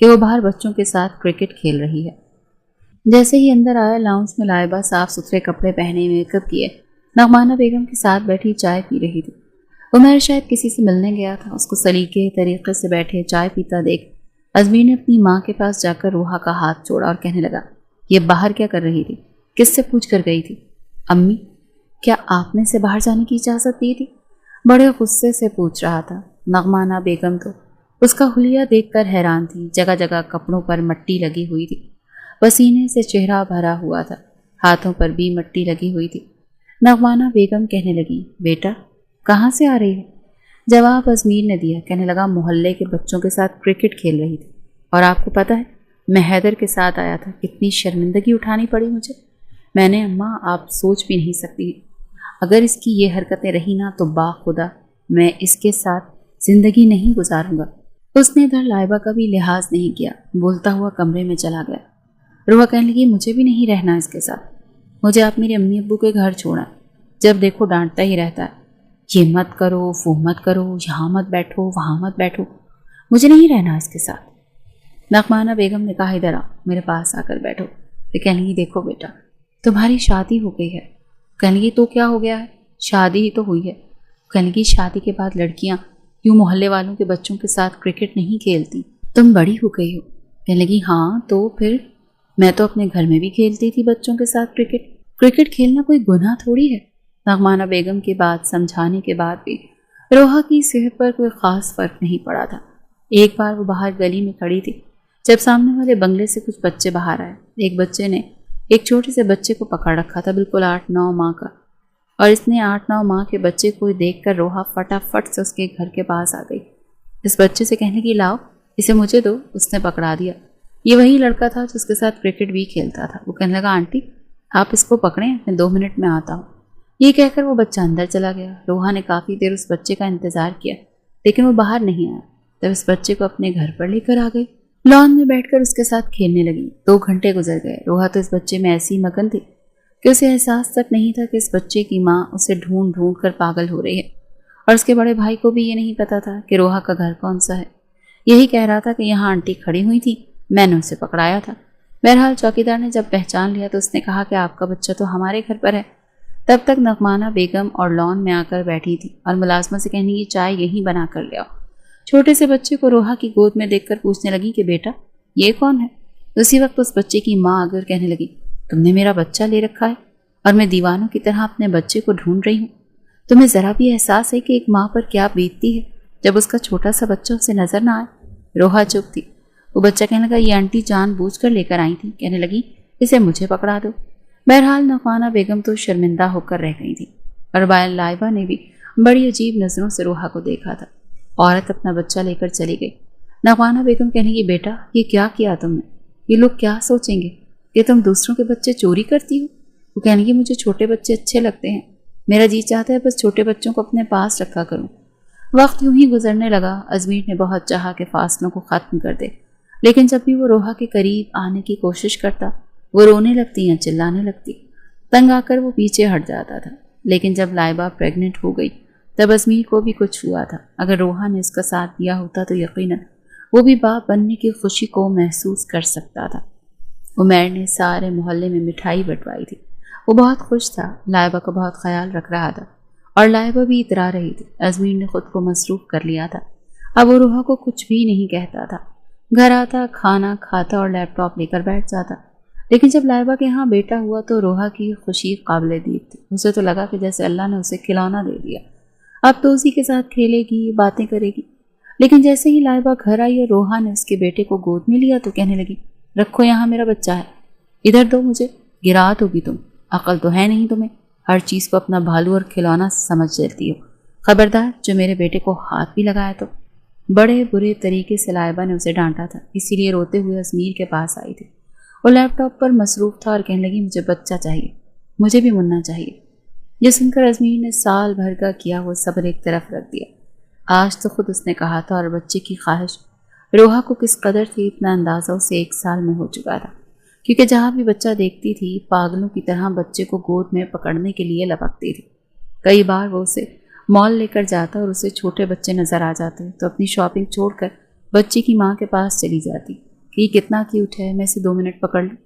[SPEAKER 1] کہ وہ باہر بچوں کے ساتھ کرکٹ کھیل رہی ہے۔ جیسے ہی اندر آیا، لاؤنج میں لائبہ صاف ستھرے کپڑے پہنے، میک اپ کیے، نغمانہ بیگم کے ساتھ بیٹھی چائے پی رہی تھی۔ عمیر شاید کسی سے ملنے گیا تھا، اس کو سلیقے طریقے سے بیٹھے چائے پیتا دیکھ ازمیر نے اپنی ماں کے پاس جا کر روحا کا ہاتھ چھوڑا اور کہنے لگا یہ باہر کیا کر رہی تھی؟ کس سے پوچھ کر گئی تھی؟ امی کیا آپ نے اسے باہر جانے کی اجازت دی تھی؟ بڑے غصے سے پوچھ رہا تھا۔ نغمانہ بیگم تو اس کا حلیہ دیکھ کر حیران تھی۔ جگہ جگہ کپڑوں پر مٹی لگی ہوئی تھی، پسینے سے چہرہ بھرا ہوا تھا، ہاتھوں پر بھی مٹی لگی ہوئی تھی۔ نغمانہ بیگم کہنے لگی بیٹا کہاں سے آ رہی ہے؟ جواب ازمیر نے دیا، کہنے لگا محلے کے بچوں کے ساتھ کرکٹ کھیل رہی تھی، اور آپ کو پتہ ہے میں حیدر کے ساتھ آیا تھا، کتنی شرمندگی اٹھانی پڑی مجھے۔ میں نے اماں آپ سوچ بھی نہیں سکتی، اگر اس کی یہ حرکتیں رہی نا تو باخدا میں اس کے ساتھ زندگی نہیں گزاروں گا۔ اس نے ادھر لائبہ کا بھی لحاظ نہیں کیا، بولتا ہوا کمرے میں چلا گیا۔ روحا کہنے لگی مجھے بھی نہیں رہنا اس کے ساتھ، مجھے آپ میرے امی ابو کے گھر چھوڑا، جب دیکھو ڈانٹتا ہی رہتا ہے، یہ مت کرو وہ مت کرو، یہاں مت بیٹھو وہاں مت بیٹھو، مجھے نہیں رہنا اس کے ساتھ۔ نغمانہ بیگم نے کہا ادھر آ، میرے پاس آ کر بیٹھو۔ پھر کہنے لگی دیکھو بیٹا تمہاری شادی ہو گئی ہے۔ کہنے لگی تو کیا ہو گیا ہے، شادی ہی تو ہوئی ہے۔ کہنے لگی شادی کے بعد لڑکیاں یوں محلے والوں کے بچوں کے ساتھ کرکٹ نہیں کھیلتی، تم بڑی ہو گئی ہو۔ کہنے لگی ہاں تو پھر میں تو اپنے گھر میں بھی کھیلتی تھی بچوں کے ساتھ کرکٹ کھیلنا کوئی گناہ تھوڑی ہے۔ نغمانہ بیگم کی بات سمجھانے کے بعد بھی روحا کی صحت پر کوئی خاص فرق نہیں پڑا تھا۔ ایک بار وہ باہر گلی میں کھڑی تھی جب سامنے والے بنگلے سے کچھ بچے باہر آئے۔ ایک بچے نے ایک چھوٹے سے بچے کو پکڑ رکھا تھا، بالکل 8-9 ماہ کا، اور اس نے 8-9 ماہ کے بچے کو دیکھ کر روحا فٹافٹ سے اس کے گھر کے پاس آ گئی۔ اس بچے سے کہنے کی لاؤ اسے مجھے دو۔ اس نے پکڑا دیا۔ یہ وہی لڑکا تھا جس کے ساتھ کرکٹ بھی کھیلتا تھا۔ وہ کہنے لگا آنٹی آپ اس کو پکڑیں، میں 2 منٹ میں آتا ہوں۔ یہ کہہ کر وہ بچہ اندر چلا گیا۔ روحا نے کافی دیر اس بچے کا انتظار کیا لیکن وہ باہر نہیں آیا۔ تب اس بچے کو اپنے گھر پر لے کر آ گئی، لان میں بیٹھ کر اس کے ساتھ کھیلنے لگی۔ 2 گھنٹے گزر گئے۔ روحا تو اس بچے میں ایسی مگن تھی کہ اسے احساس تک نہیں تھا کہ اس بچے کی ماں اسے ڈھونڈ ڈھونڈ کر پاگل ہو رہی ہے، اور اس کے بڑے بھائی کو بھی یہ نہیں پتا تھا کہ روحا کا گھر کون سا ہے۔ یہی کہہ رہا تھا کہ یہاں آنٹی کھڑی ہوئی تھی، میں نے اسے پکڑایا تھا۔ بہرحال چوکیدار نے جب پہچان لیا تو اس نے کہا کہ آپ کا بچہ تو ہمارے گھر پر ہے۔ تب تک نغمانہ بیگم اور لان میں آ کر بیٹھی تھی اور ملازمہ سے کہنے کی چائے یہیں بنا کر لے آؤ۔ چھوٹے سے بچے کو روحا کی گود میں دیکھ کر پوچھنے لگی کہ بیٹا یہ کون ہے؟ اسی وقت اس بچے کی ماں آ کر کہنے لگی تم نے میرا بچہ لے رکھا ہے اور میں دیوانوں کی طرح اپنے بچے کو ڈھونڈ رہی ہوں۔ تمہیں ذرا بھی احساس ہے کہ ایک ماں پر کیا بیتتی ہے جب اس کا چھوٹا سا بچہ اسے نظر نہ آئے؟ روحا چپ تھی۔ وہ بچہ کہنے لگا یہ آنٹی جان بوجھ کر لے کر آئی تھی۔ کہنے لگی اسے مجھے پکڑا دو۔ بہرحال نغمانہ بیگم تو شرمندہ ہو کر رہ گئی تھی، اور لائبہ نے بھی بڑی عجیب نظروں سے روحا کو دیکھا تھا۔ عورت اپنا بچہ لے کر چلی گئی۔ نغمانہ بیگم کہنے کی بیٹا یہ کیا کیا تم نے؟ یہ لوگ کیا سوچیں گے کہ تم دوسروں کے بچے چوری کرتی ہو؟ وہ کہنے کی مجھے چھوٹے بچے اچھے لگتے ہیں، میرا جی چاہتا ہے بس چھوٹے بچوں کو اپنے پاس رکھا کروں۔ وقت یوں ہی گزرنے لگا۔ ازمیر نے بہت چاہا کہ فاصلوں کو ختم کر دے، لیکن جب بھی وہ روحا کے قریب آنے کی کوشش کرتا وہ رونے لگتی یا چلانے لگتی۔ تنگ آ کر وہ پیچھے ہٹ جاتا تھا۔ لیکن جب لائبہ پریگننٹ ہو گئی تب ازمیر کو بھی کچھ ہوا تھا۔ اگر روحا نے اس کا ساتھ دیا ہوتا تو یقیناً وہ بھی باپ بننے کی خوشی کو محسوس کر سکتا تھا۔ عمیر نے سارے محلے میں مٹھائی بٹوائی تھی۔ وہ بہت خوش تھا، لائبہ کا بہت خیال رکھ رہا تھا، اور لائبہ بھی اترا رہی تھی۔ ازمیر نے خود کو مصروف کر لیا تھا अब वो रोहा को कुछ भी नहीं कहता था। घर आता, खाना खाता और लैपटॉप लेकर बैठ जाता। लेकिन जब लाइबा के यहाँ बेटा हुआ तो रोहा की खुशी काबिल दीद थी। उसे तो लगा कि जैसे अल्लाह ने उसे खिलौना दे दिया, अब तो उसी के साथ खेलेगी, बातें करेगी। लेकिन जैसे ही लाइबा घर आई और रोहा ने उसके बेटे को गोद में लिया तो कहने लगी, रखो यहाँ, मेरा बच्चा है, इधर दो मुझे, गिरा दोगी तुम, अकल तो है नहीं तुम्हें, हर चीज़ को अपना भालू और खिलौना समझ लेती हो, खबरदार जो मेरे बेटे को हाथ भी लगाया तो। बड़े बुरे तरीके से लाइबा ने उसे डांटा था, इसीलिए रोते हुए अजमीर के पास आई थी। वो लैपटॉप पर मसरूफ़ था और कहने लगी, मुझे बच्चा चाहिए, मुझे भी मुन्ना चाहिए। ये सुनकर अजमीर ने साल भर का किया वो सब्र एक तरफ रख दिया। आज तो खुद उसने कहा था, और बच्चे की ख्वाहिश रोहा को किस कदर थी इतना अंदाज़ा उसे 1 साल में हो चुका था, क्योंकि जहाँ भी बच्चा देखती थी पागलों की तरह बच्चे को गोद में पकड़ने के लिए लपकती थी। कई बार वो उसे मॉल लेकर जाता और उसे छोटे बच्चे नज़र आ जाते तो अपनी शॉपिंग छोड़कर बच्चे की माँ के पास चली जाती कि ये कितना क्यूट है, मैं इसे 2 मिनट पकड़ लूँ।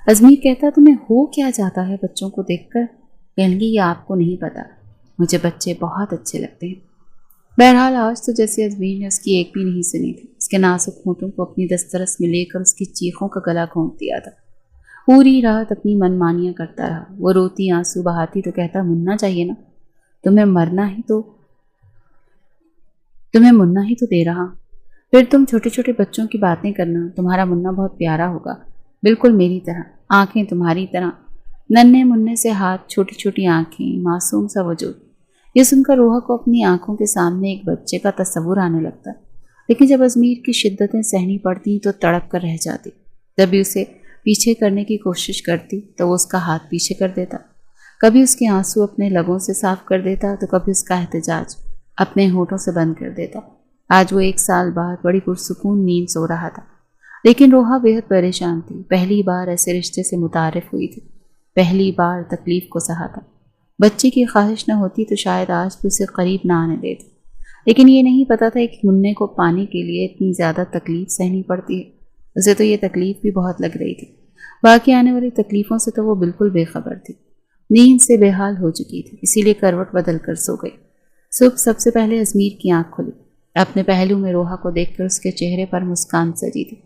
[SPEAKER 1] अजमीर कहता, तुम्हें हो क्या जाता है बच्चों को देखकर? कहने ये आपको नहीं पता, मुझे बच्चे बहुत अच्छे लगते हैं। बहरहाल आज तो जैसे अजमीर ने उसकी एक भी नहीं सुनी थी, उसके नाजुक होठों को अपनी दस्तरस में लेकर उसकी चीखों का गला घोंट दिया था। पूरी रात अपनी मनमानियाँ करता रहा। वो रोती आंसू बहाती तो कहता, मुन्ना चाहिए ना, तुम्हें मुन्ना ही तो दे रहा। फिर तुम छोटे छोटे बच्चों की बातें करना, तुम्हारा मुन्ना बहुत प्यारा होगा, बिल्कुल मेरी तरह, आंखें तुम्हारी तरह, नन्हे मुन्ने से हाथ, छोटी छोटी आंखें, मासूम सा वजूद। ये सुनकर रोहा को अपनी आंखों के सामने एक बच्चे का तस्वुर आने लगता। लेकिन जब अजमीर की शिद्दतें सहनी पड़ती तो तड़प कर रह जाती। जब भी उसे पीछे करने की कोशिश करती तो वो उसका हाथ पीछे कर देता। कभी उसके आंसू अपने लबों से साफ कर देता तो कभी उसका एहतजाज अपने होठों से बंद कर देता। आज वो 1 साल बाद बड़ी पुरसुकून नींद सो रहा था, लेकिन रोहा बेहद परेशान थी। पहली बार ऐसे रिश्ते से मुतारिफ हुई थी, पहली बार तकलीफ को सहा था। बच्चे की ख्वाहिश न होती तो शायद आज भी उसे करीब ना आने देती, लेकिन ये नहीं पता था कि मुन्ने को पाने के लिए इतनी ज़्यादा तकलीफ सहनी पड़ती है। उसे तो ये तकलीफ भी बहुत लग रही थी, बाकी आने वाली तकलीफ़ों से तो वो बिल्कुल बेखबर थी। नींद से बेहाल हो चुकी थी, इसीलिए करवट बदल कर सो गई। सुबह सबसे पहले अजमीर की आंख खुली। अपने पहलू में रोहा को देखकर उसके चेहरे पर मुस्कान सजी थी,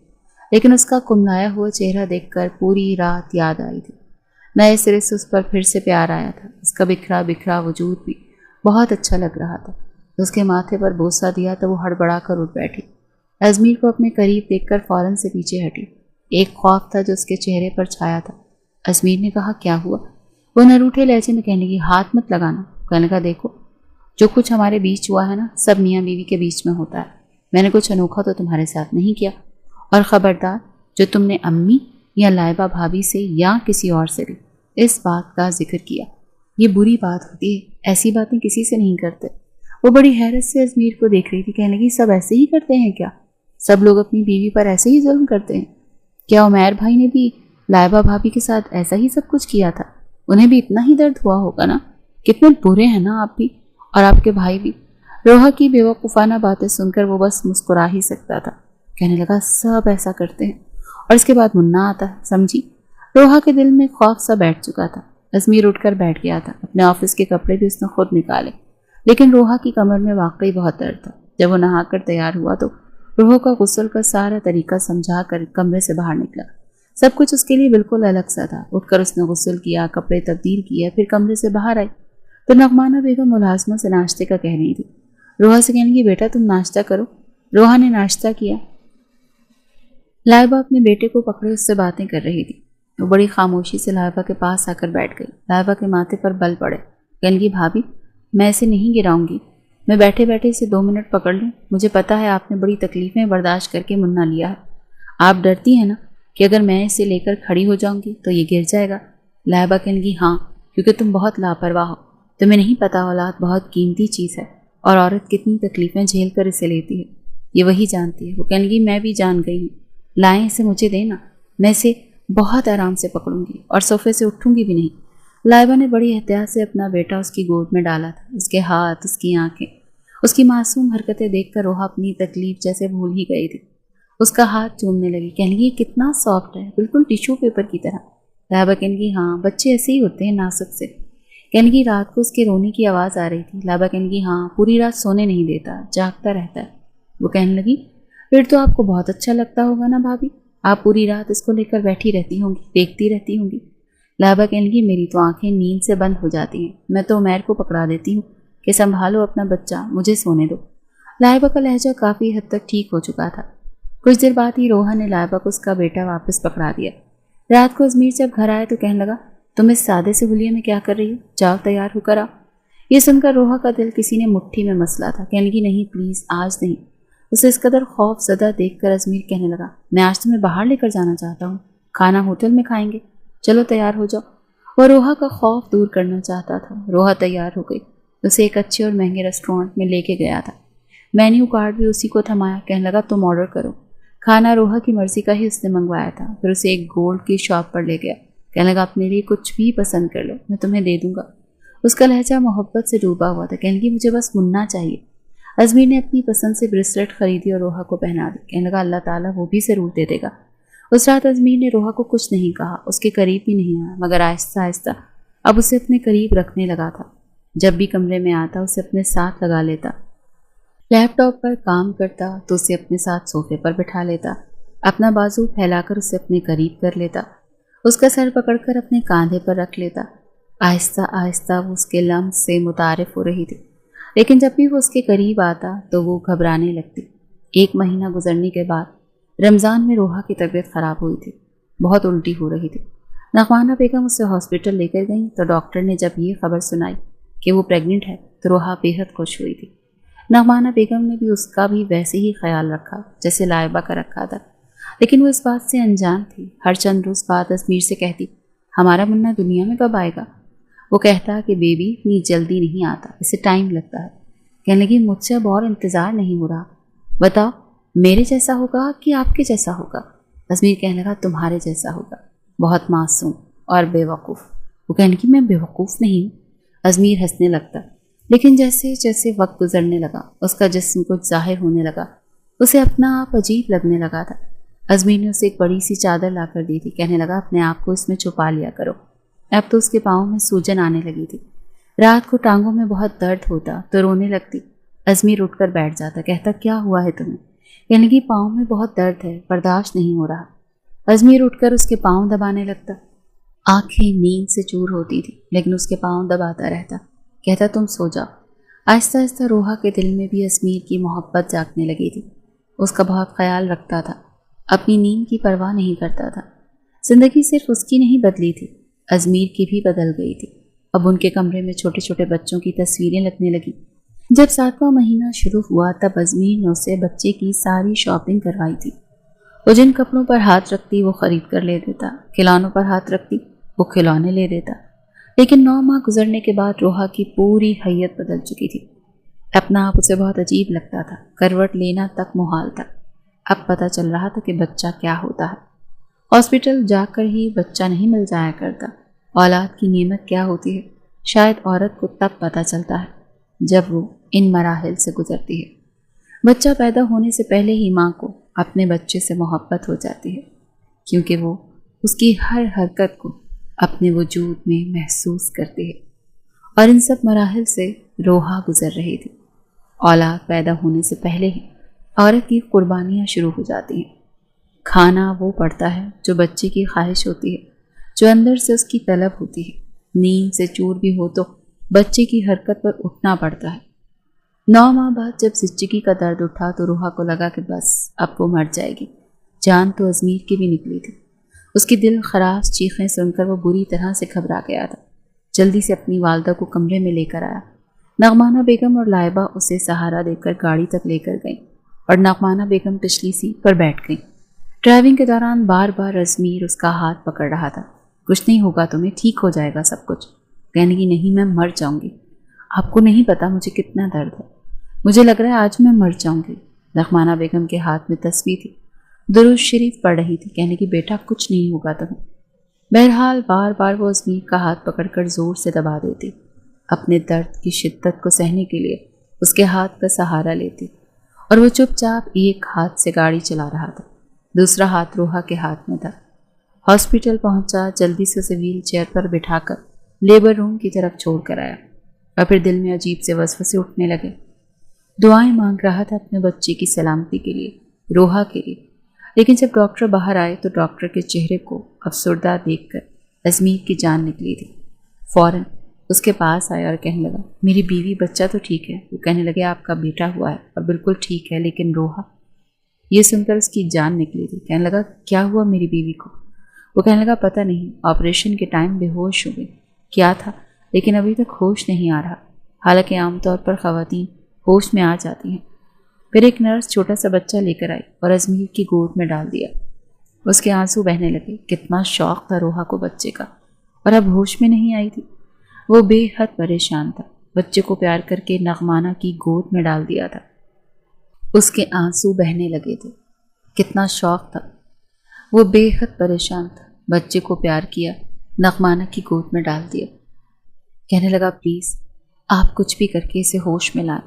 [SPEAKER 1] लेकिन उसका कुमलाया हुआ चेहरा देखकर पूरी रात याद आई थी। नए सिरे से उस पर फिर से प्यार आया था। उसका बिखरा बिखरा वजूद भी बहुत अच्छा लग रहा था। उसके माथे पर बोसा दिया तो वो हड़बड़ा कर उठ बैठी। अजमीर को अपने करीब देखकर फौरन से पीछे हटी। एक खौफ था जो उसके चेहरे पर छाया था। अजमीर ने कहा, क्या हुआ? वो नरूठे लहजे में कहने लगी, हाथ मत लगाना। कहने लगा, देखो जो कुछ हमारे बीच हुआ है ना, सब मियाँ बीवी के बीच में होता है। मैंने कुछ अनोखा तो तुम्हारे साथ नहीं किया, और ख़बरदार जो तुमने अम्मी या लाइबा भाभी से या किसी और से भी इस बात का जिक्र किया, ये बुरी बात होती है, ऐसी बातें किसी से नहीं करते। वो बड़ी हैरत से अजमीर को देख रही थी। कहने लगी, सब ऐसे ही करते हैं क्या? सब लोग अपनी बीवी पर ऐसे ही जुल्म करते हैं क्या? उमैर भाई ने भी लाइबा भाभी के साथ ऐसा ही सब कुछ किया था, उन्हें भी इतना ही दर्द हुआ होगा ना? कितने बुरे हैं ना आप भी, और आपके भाई भी। रोहा की बेवकूफ़ाना बातें सुनकर वो बस मुस्कुरा ही सकता था। कहने लगा, सब ऐसा करते हैं, और इसके बाद मुन्ना आता है, समझी? रोहा के दिल में खौफ सा बैठ चुका था। अजमीर उठकर बैठ गया था। अपने ऑफिस के कपड़े भी उसने खुद निकाले, लेकिन रोहा की कमर में वाकई बहुत दर्द था। जब वो नहाकर तैयार हुआ तो रोहा का गुस्ल का सारा तरीका समझा कर कमरे से बाहर निकला। सब कुछ उसके लिए बिल्कुल अलग सा था। उठकर उसने गुस्ल किया, कपड़े तब्दील किया, फिर कमरे से बाहर आई तो नगमाना बेगम मुलाजमा से नाश्ते का कह रही थी। रोहा से कहने की, बेटा तुम नाश्ता करो। रोहा ने नाश्ता किया। लाइबा अपने बेटे को पकड़े उससे बातें कर रही थी। वो बड़ी खामोशी से लाइबा के पास आकर बैठ गई। लाइबा के माथे पर बल पड़े। कहने लगी, भाभी मैं इसे नहीं गिराऊंगी, मैं बैठे बैठे इसे 2 मिनट पकड़ लूँ। मुझे पता है आपने बड़ी तकलीफ़ें बर्दाश्त करके मुन्ना लिया है। आप डरती हैं ना कि अगर मैं इसे लेकर खड़ी हो जाऊंगी तो ये गिर जाएगा? लाइबा कहने लगी, हाँ, क्योंकि तुम बहुत लापरवाह हो। तुम्हें नहीं पता औलाद बहुत कीमती चीज़ है, और औरत कितनी तकलीफ़ें झेल कर इसे लेती है, ये वही जानती है। वो कहने लगी, मैं भी जान गई हूँ, लाएँ इसे मुझे देना, मैं इसे बहुत आराम से पकड़ूंगी और सोफे से उठूंगी भी नहीं। लाइबा ने बड़ी एहतियात से अपना बेटा उसकी गोद में डाला था। उसके हाथ, उसकी आंखें, उसकी मासूम हरकतें देखकर रोहा अपनी तकलीफ जैसे भूल ही गई थी। उसका हाथ चूमने लगी। कहने लगी, कितना सॉफ्ट है, बिल्कुल टिश्यू पेपर की तरह। लाइबा कहने लगी, हाँ, बच्चे ऐसे ही होते हैं, नाजुक से। कहने लगी, रात को उसके रोने की आवाज़ आ रही थी। लाइबा कहने लगी, हाँ, पूरी रात सोने नहीं देता, जागता रहता है। वो कहने लगी, फिर तो आपको बहुत अच्छा लगता होगा ना भाभी, आप पूरी रात इसको लेकर बैठी रहती होंगी, देखती रहती होंगी। लाइबा कहने लगी, मेरी तो आंखें नींद से बंद हो जाती हैं, मैं तो उमैर को पकड़ा देती हूँ कि संभालो अपना बच्चा, मुझे सोने दो। लाइबा का लहजा काफ़ी हद तक ठीक हो चुका था। कुछ देर बाद ही रोहा ने लाइबा को उसका बेटा वापस पकड़ा दिया। रात को अजमीर जब घर आए तो कहने लगा, तुम इस सादे से हुलिये में क्या कर रही हो, जाओ तैयार होकर आओ। ये सुनकर रोहा का दिल किसी ने मुट्ठी में मसला था। कहने लगी, नहीं प्लीज़ आज नहीं। उसे इस कदर खौफ ज़दा देख कर अजमीर कहने लगा, मैं आज तुम्हें बाहर लेकर जाना चाहता हूँ, खाना होटल में खाएंगे, चलो तैयार हो जाओ। वह रोहा का खौफ दूर करना चाहता था। रोहा तैयार हो गई, उसे एक अच्छे और महंगे रेस्टोरेंट में लेके गया था। मेन्यू कार्ड भी उसी को थमाया। कहने लगा, तुम ऑर्डर करो। खाना रोहा की मर्जी का ही उसने मंगवाया था। फिर उसे एक गोल्ड की शॉप पर ले गया। कहने लगा, अपने लिए कुछ भी पसंद कर लो, मैं तुम्हें दे दूंगा। उसका लहजा मोहब्बत से डूबा हुआ था। कहने लगी, मुझे बस मुन्ना चाहिए। अजमीर ने अपनी पसंद से ब्रेसलेट खरीदी और रोहा को पहना दी। कहने लगा, अल्लाह ताला वो भी ज़रूर दे देगा। उस रात अजमीर ने रोहा को कुछ नहीं कहा, उसके करीब भी नहीं आया, मगर आहिस्ता आहिस्ता अब उसे अपने करीब रखने लगा था। जब भी कमरे में आता उसे अपने साथ लगा लेता, लैपटॉप पर काम करता तो उसे अपने साथ सोफे पर बिठा लेता, अपना बाजू फैलाकर उसे अपने करीब कर लेता, उसका सर पकड़कर अपने कांधे पर रख लेता। आहिस्ता आहिस्ता वो उसके लम्स से मुतारिफ हो रही थी, लेकिन जब भी वो उसके करीब आता तो वो घबराने लगती। 1 महीना गुजरने के बाद रमज़ान में रोहा की तबीयत ख़राब हुई थी, बहुत उल्टी हो रही थी। नगमाना बेगम उसे हॉस्पिटल लेकर गई तो डॉक्टर ने जब ये खबर सुनाई कि वो प्रेग्नेंट है तो रोहा बेहद खुश हुई थी। नगमाना बेगम ने भी उसका भी वैसे ही ख्याल रखा जैसे लाइबा का रखा था, लेकिन वो इस बात से अनजान थी। हर चंद रोज़ बाद अजमीर से कहती, हमारा मुन्ना दुनिया में कब आएगा? वो कहता कि बेबी इतनी जल्दी नहीं आता, इसे टाइम लगता है। कहने लगी, मुझसे अब और इंतज़ार नहीं हो रहा, बताओ मेरे जैसा होगा कि आपके जैसा होगा? अजमीर कहने लगा, तुम्हारे जैसा होगा, बहुत मासूम और बेवकूफ़। वो कहने की, मैं बेवकूफ़ नहीं हूँ। अजमीर हंसने लगता, लेकिन जैसे जैसे वक्त गुजरने लगा उसका जिस्म कुछ जाहिर होने लगा, उसे अपना आप अजीब लगने लगा था। अजमीर ने उसे एक बड़ी सी चादर ला कर दी थी। कहने लगा, अपने आप को इसमें छुपा लिया करो। अब तो उसके पाँव में सूजन आने लगी थी। रात को टांगों में बहुत दर्द होता तो रोने लगती। अजमीर उठकर बैठ जाता, कहता, क्या हुआ है तुम्हें? कहने लगी, पाँव में बहुत दर्द है, बर्दाश्त नहीं हो रहा। अजमीर उठकर उसके पाँव दबाने लगता। आंखें नींद से चूर होती थी, लेकिन उसके पाँव दबाता रहता। कहता, तुम सो जाओ। आहिस्ता आहिस्ता रोहा के दिल में भी अजमीर की मोहब्बत जागने लगी थी। उसका बहुत ख्याल रखता था, अपनी नींद की परवाह नहीं करता था। जिंदगी सिर्फ उसकी नहीं बदली थी, अजमीर की भी बदल गई थी। अब उनके कमरे में छोटे छोटे बच्चों की तस्वीरें लगने लगी। जब 7वां महीना शुरू हुआ तब अजमीर ने उसे बच्चे की सारी शॉपिंग करवाई थी। वो जिन कपड़ों पर हाथ रखती वो खरीद कर ले देता, खिलौनों पर हाथ रखती वो खिलौने ले देता। लेकिन 9 माह गुजरने के बाद रोहा की पूरी हैयत बदल चुकी थी। अपना आप उसे बहुत अजीब लगता था, करवट लेना तक मुहाल था। अब पता चल रहा था कि बच्चा क्या होता है। हॉस्पिटल जाकर ही बच्चा नहीं मिल जाया करता। औलाद की नेमत क्या होती है शायद औरत को तब पता चलता है जब वो इन मराहिल से गुजरती है। बच्चा पैदा होने से पहले ही माँ को अपने बच्चे से मोहब्बत हो जाती है, क्योंकि वो उसकी हर हरकत को अपने वजूद में महसूस करती है। और इन सब मराहिल से रोहा गुजर रही थी। औलाद पैदा होने से पहले ही औरत की कुर्बानियाँ शुरू हो जाती हैं। खाना वो पड़ता है जो बच्चे की ख्वाहिश होती है, जो अंदर से उसकी तलब होती है। नींद से चूर भी हो तो बच्चे की हरकत पर उठना पड़ता है। 9 माह बाद जब जिंदगी का दर्द उठा तो रोहा को लगा कि बस अब वो मर जाएगी। जान तो अजमीर की भी निकली थी। उसकी दिल खराश चीखें सुनकर वो बुरी तरह से घबरा गया था। जल्दी से अपनी वालदा को कमरे में लेकर आया। नगमाना बेगम और लाइबा उसे सहारा देकर गाड़ी तक लेकर गईं और नगमाना बेगम पिछली सीट पर बैठ गईं। ड्राइविंग के दौरान बार बार अजमीर उसका हाथ पकड़ रहा था। कुछ नहीं होगा तुम्हें, ठीक हो जाएगा सब कुछ। कहने की, नहीं मैं मर जाऊंगी, आपको नहीं पता मुझे कितना दर्द है, मुझे लग रहा है आज मैं मर जाऊंगी। नगमाना बेगम के हाथ में तस्वीर थी, दुरूद शरीफ पढ़ रही थी। कहने की, बेटा कुछ नहीं होगा तुम्हें। बहरहाल बार बार वो अजमीर का हाथ पकड़कर जोर से दबा देती, अपने दर्द की शिद्दत को सहने के लिए उसके हाथ का सहारा लेती और वो चुपचाप एक हाथ से गाड़ी चला रहा था, दूसरा हाथ रोहा के हाथ में था। हॉस्पिटल पहुंचा, जल्दी से उसे व्हील चेयर पर बिठाकर लेबर रूम की तरफ छोड़ कर आया और फिर दिल में अजीब से वसवसे उठने लगे। दुआएं मांग रहा था अपने बच्चे की सलामती के लिए, रोहा के लिए। लेकिन जब डॉक्टर बाहर आए तो डॉक्टर के चेहरे को अफसरदा देखकर अजमीर की जान निकली थी। फौरन उसके पास आया और कहने लगा, मेरी बीवी बच्चा तो ठीक है। वो कहने लगे, आपका बेटा हुआ है और बिल्कुल ठीक है, लेकिन रोहा। ये सुनकर उसकी जान निकली थी। कहने लगा, क्या हुआ मेरी बीवी को? वो कहने लगा, पता नहीं, ऑपरेशन के टाइम बेहोश हो गई, क्या था, लेकिन अभी तक होश नहीं आ रहा। हालांकि आमतौर पर ख़वातीन होश में आ जाती हैं। फिर एक नर्स छोटा सा बच्चा लेकर आई और अजमीर की गोद में डाल दिया। उसके आंसू बहने लगे। कितना शौक था रोहा को बच्चे का, और अब होश में नहीं आई थी। वो बेहद परेशान था। बच्चे को प्यार करके नगमाना की गोद में डाल दिया था। उसके आंसू बहने लगे थे। कितना शौक था। वो बेहद परेशान था। बच्चे को प्यार किया, नगमाना की गोद में डाल दिया। कहने लगा, प्लीज़ आप कुछ भी करके इसे होश में लाएं।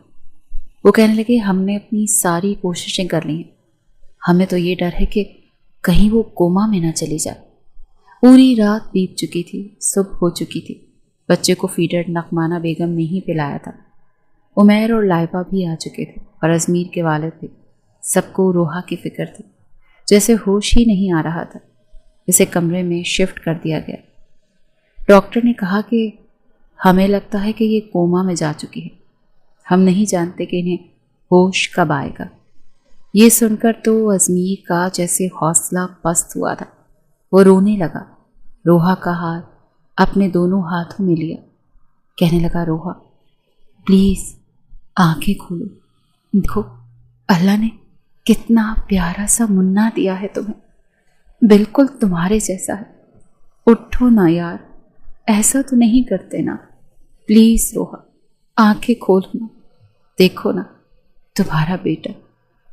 [SPEAKER 1] वो कहने लगे, हमने अपनी सारी कोशिशें कर ली हैं। हमें तो ये डर है कि कहीं वो कोमा में ना चली जाए। पूरी रात बीत चुकी थी, सुबह हो चुकी थी। बच्चे को फीडर नगमाना बेगम ने ही पिलाया था। उमैर और लाइबा भी आ चुके थे और अजमीर के वालिद भी। सबको रोहा की फिक्र थी। जैसे होश ही नहीं आ रहा था। इसे कमरे में शिफ्ट कर दिया गया। डॉक्टर ने कहा कि हमें लगता है कि ये कोमा में जा चुकी है। हम नहीं जानते कि इन्हें होश कब आएगा। ये सुनकर तो अजमीर का जैसे हौसला पस्त हुआ था। वो रोने लगा। रोहा का हाथ अपने दोनों हाथों में लिया। कहने लगा, रोहा प्लीज़ आंखें खोलो। देखो, अल्लाह ने कितना प्यारा सा मुन्ना दिया है तुम्हें, बिल्कुल तुम्हारे जैसा है। उठो ना यार, ऐसा तो नहीं करते ना। प्लीज़ रोहा, आंखें खोलो ना। देखो ना, तुम्हारा बेटा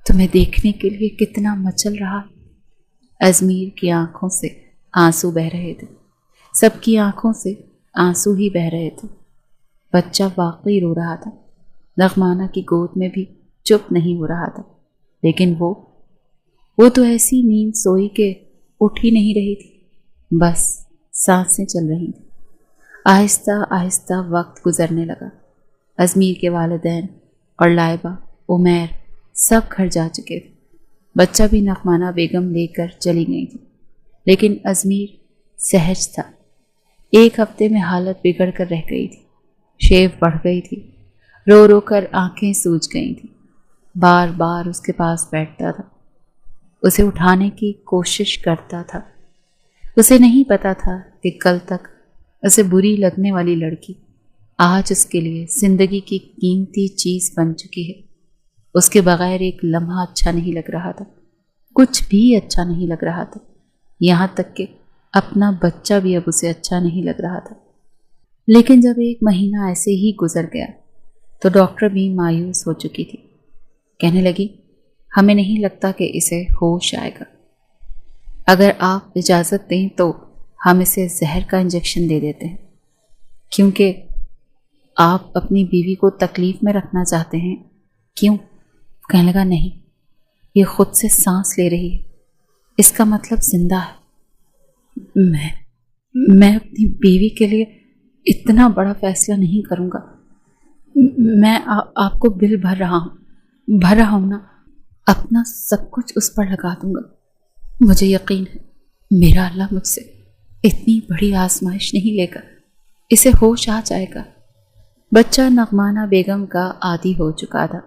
[SPEAKER 1] तुम्हें देखने के लिए कितना मचल रहा है। अजमीर की आंखों से आंसू बह रहे थे। सबकी आंखों से आंसू ही बह रहे थे। बच्चा वाकई रो रहा था। नगमाना की गोद में भी चुप नहीं हो रहा था। लेकिन वो तो ऐसी नींद सोई कि उठ ही नहीं रही थी। बस सांसें चल रही थी। आहिस्ता आहिस्ता वक्त गुजरने लगा। अजमीर के वालिदैन और लाइबा, उमैर सब घर जा चुके थे। बच्चा भी नगमाना बेगम लेकर चली गई थी। लेकिन अजमीर सहज था। एक हफ्ते में हालत बिगड़ कर रह गई थी। शेव बढ़ गई थी। रो रो कर आंखें सूज गई थी। बार बार उसके पास बैठता था, उसे उठाने की कोशिश करता था। उसे नहीं पता था कि कल तक उसे बुरी लगने वाली लड़की आज उसके लिए जिंदगी की कीमती चीज़ बन चुकी है। उसके बगैर एक लम्हा अच्छा नहीं लग रहा था। कुछ भी अच्छा नहीं लग रहा था। यहाँ तक कि अपना बच्चा भी अब उसे अच्छा नहीं लग रहा था। लेकिन जब एक महीना ऐसे ही गुजर गया तो डॉक्टर भी मायूस हो चुकी थी। कहने लगी, हमें नहीं लगता कि इसे होश आएगा। अगर आप इजाज़त दें तो हम इसे जहर का इंजेक्शन दे देते हैं, क्योंकि आप अपनी बीवी को तकलीफ़ में रखना चाहते हैं। क्यों? कहने लगा, नहीं, ये खुद से सांस ले रही है, इसका मतलब जिंदा है। मैं अपनी बीवी के लिए इतना बड़ा फैसला नहीं करूँगा। मैं आपको बिल भर रहा हूँ ना। अपना सब कुछ उस पर लगा दूंगा। मुझे यकीन है मेरा अल्लाह मुझसे इतनी बड़ी आजमाइश नहीं लेगा। इसे होश आ जाएगा। बच्चा नगमाना बेगम का आदी हो चुका था।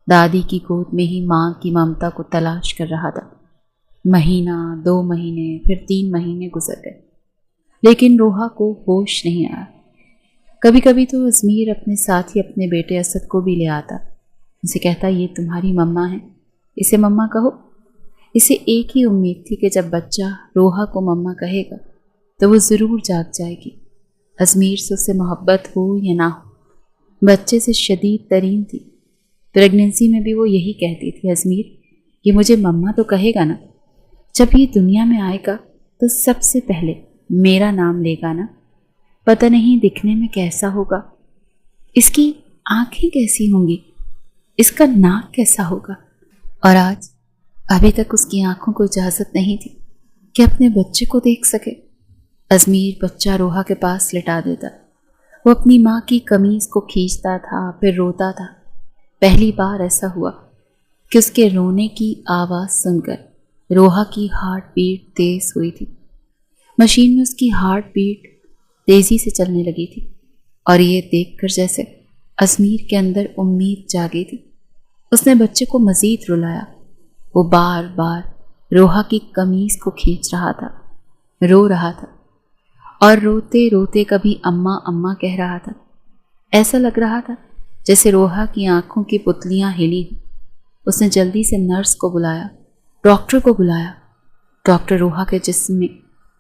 [SPEAKER 1] दादी की गोद में ही माँ की ममता को तलाश कर रहा था। महीना, 2 महीने, फिर 3 महीने गुजर गए, लेकिन रोहा को होश नहीं आया। कभी कभी तो अजमीर अपने साथ ही अपने बेटे असद को भी ले आता। उसे कहता, ये तुम्हारी मम्मा है, इसे मम्मा कहो। इसे एक ही उम्मीद थी कि जब बच्चा रोहा को मम्मा कहेगा तो वो ज़रूर जाग जाएगी। अजमीर से उसे मोहब्बत हो या ना हो, बच्चे से शदीद तरीन थी। प्रेगनेंसी में भी वो यही कहती थी, अजमीर ये मुझे मम्मा तो कहेगा ना। जब ये दुनिया में आएगा तो सबसे पहले मेरा नाम लेगा ना। पता नहीं दिखने में कैसा होगा, इसकी आंखें कैसी होंगी, इसका नाक कैसा होगा। और आज अभी तक उसकी आंखों को इजाज़त नहीं थी कि अपने बच्चे को देख सके। अजमीर बच्चा रोहा के पास लिटा देता। वो अपनी माँ की कमीज़ को खींचता था, फिर रोता था। पहली बार ऐसा हुआ कि उसके रोने की आवाज़ सुनकर रोहा की हार्ट बीट तेज हुई थी। मशीन में उसकी हार्ट बीट तेजी से चलने लगी थी और ये देखकर जैसे अजमीर के अंदर उम्मीद जागी थी। उसने बच्चे को मज़ीद रुलाया। वो बार बार रोहा की कमीज़ को खींच रहा था, रो रहा था और रोते रोते कभी अम्मा अम्मा कह रहा था। ऐसा लग रहा था जैसे रोहा की आंखों की पुतलियां हिली हों। उसने जल्दी से नर्स को बुलाया, डॉक्टर को बुलाया। डॉक्टर रोहा के जिस्म में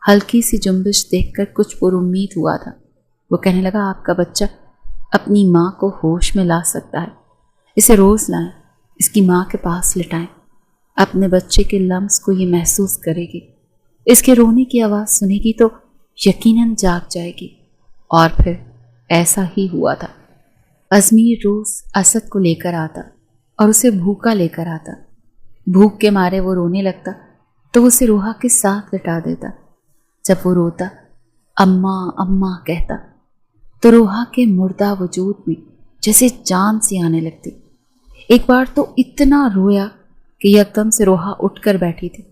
[SPEAKER 1] हल्की सी जुम्बिश देखकर कुछ पुरुम्मीद हुआ था। वो कहने लगा, आपका बच्चा अपनी माँ को होश में ला सकता है। इसे रोज़ लाएं, इसकी माँ के पास लिटाएं। अपने बच्चे के लम्स को ये महसूस करेगी, इसके रोने की आवाज़ सुनेगी तो यकीनन जाग जाएगी। और फिर ऐसा ही हुआ था। अजमीर रोज़ असद को लेकर आता और उसे भूखा लेकर आता। भूख के मारे वो रोने लगता तो उसे रोहा के साथ लिटा देता। जब वो रोता, अम्मा अम्मा कहता, तो रोहा के मुर्दा वजूद में जैसे जान सी आने लगती। एक बार तो इतना रोया कि एकदम से रोहा उठकर बैठी थी।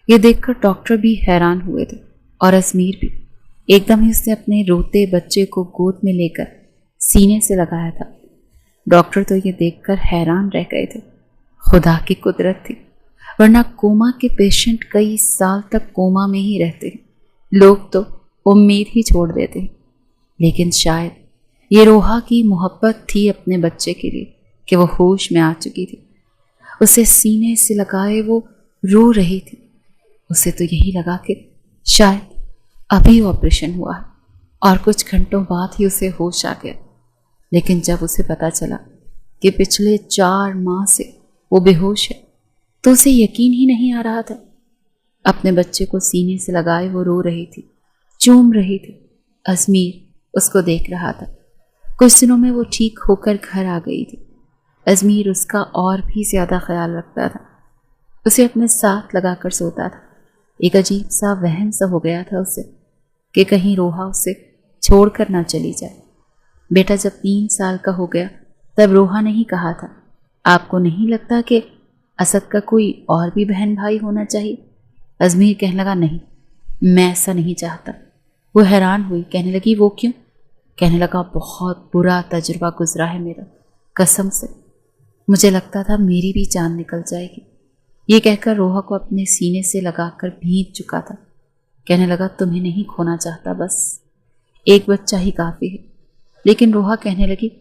[SPEAKER 1] ये देखकर डॉक्टर भी हैरान हुए थे और अजमीर भी। एकदम ही उसने अपने रोते बच्चे को गोद में लेकर सीने से लगाया था। डॉक्टर तो ये देखकर हैरान रह गए थे। खुदा की कुदरत थी, वरना कोमा के पेशेंट कई साल तक कोमा में ही रहते हैं। लोग तो उम्मीद ही छोड़ देते हैं। लेकिन शायद ये रोहा की मोहब्बत थी अपने बच्चे के लिए कि वो होश में आ चुकी थी। उसे सीने से लगाए वो रो रही थी। उसे तो यही लगा कि शायद अभी ऑपरेशन हुआ है और कुछ घंटों बाद ही उसे होश आ गया। लेकिन जब उसे पता चला कि पिछले 4 माह से वो बेहोश है तो उसे यकीन ही नहीं आ रहा था। अपने बच्चे को सीने से लगाए वो रो रही थी, चूम रही थी। अजमीर उसको देख रहा था। कुछ दिनों में वो ठीक होकर घर आ गई थी। अजमीर उसका और भी ज़्यादा ख्याल रखता था। उसे अपने साथ लगाकर सोता था। एक अजीब सा वहम सा हो गया था उसे कि कहीं रोहा उसे छोड़कर ना चली जाए। बेटा जब 3 साल का हो गया तब रोहा ने ही कहा था, आपको नहीं लगता कि असद का कोई और भी बहन भाई होना चाहिए? अजमीर कहने लगा, नहीं, मैं ऐसा नहीं चाहता। वो हैरान हुई, कहने लगी, वो क्यों? कहने लगा, बहुत बुरा तजुर्बा गुजरा है मेरा, कसम से मुझे लगता था मेरी भी जान निकल जाएगी। ये कहकर रोहा को अपने सीने से लगाकर भींच चुका था। कहने लगा, तुम्हें नहीं खोना चाहता, बस एक बच्चा ही काफ़ी है। लेकिन रोहा कहने लगी,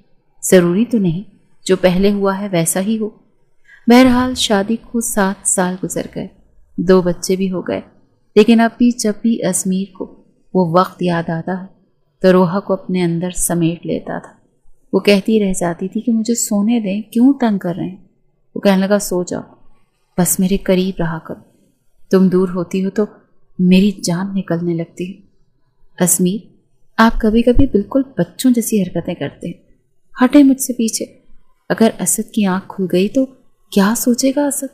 [SPEAKER 1] ज़रूरी तो नहीं जो पहले हुआ है वैसा ही हो। बहरहाल शादी को 7 साल गुजर गए, 2 बच्चे भी हो गए। लेकिन अब भी जब भी अजमीर को वो वक्त याद आता है तो रोहा को अपने अंदर समेट लेता था। वो कहती रह जाती थी कि मुझे सोने दें, क्यों तंग कर रहे हैं? वो कहने लगा, सो जाओ, बस मेरे करीब रहा करो। तुम दूर होती हो तो मेरी जान निकलने लगती है। अजमीर, आप कभी कभी बिल्कुल बच्चों जैसी हरकतें करते हैं। हटे मुझसे पीछे। अगर असद की आंख खुल गई तो क्या सोचेगा असद,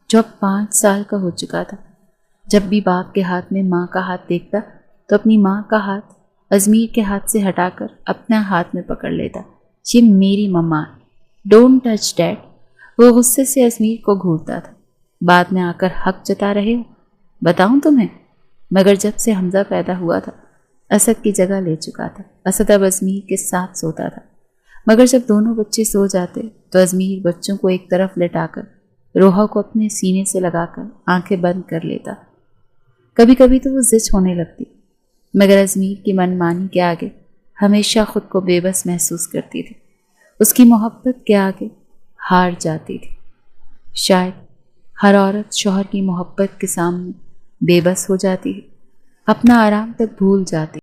[SPEAKER 1] जो अब 5 साल का हो चुका था। जब भी बाप के हाथ में माँ का हाथ देखता तो अपनी माँ का हाथ अजमीर के हाथ से हटाकर अपना हाथ में पकड़ लेता। ये मेरी मम्मा, डोंट टच डैड। वो गुस्से से अजमीर को घूरता था। बाद में आकर हक जता रहे हो, बताऊं तुम्हें? मगर जब से हमजा पैदा हुआ था असद की जगह ले चुका था। असद अब अजमीर के साथ सोता था। मगर जब दोनों बच्चे सो जाते तो अजमीर बच्चों को एक तरफ लेटाकर रोहा को अपने सीने से लगाकर आंखें बंद कर लेता। कभी कभी तो वो जिद होने लगती, मगर अजमीर की मनमानी के आगे हमेशा खुद को बेबस महसूस करती थी। उसकी मोहब्बत के आगे हार जाती थी। शायद हर औरत शौहर की मोहब्बत के सामने बेबस हो जाती है, अपना आराम तक भूल जाती।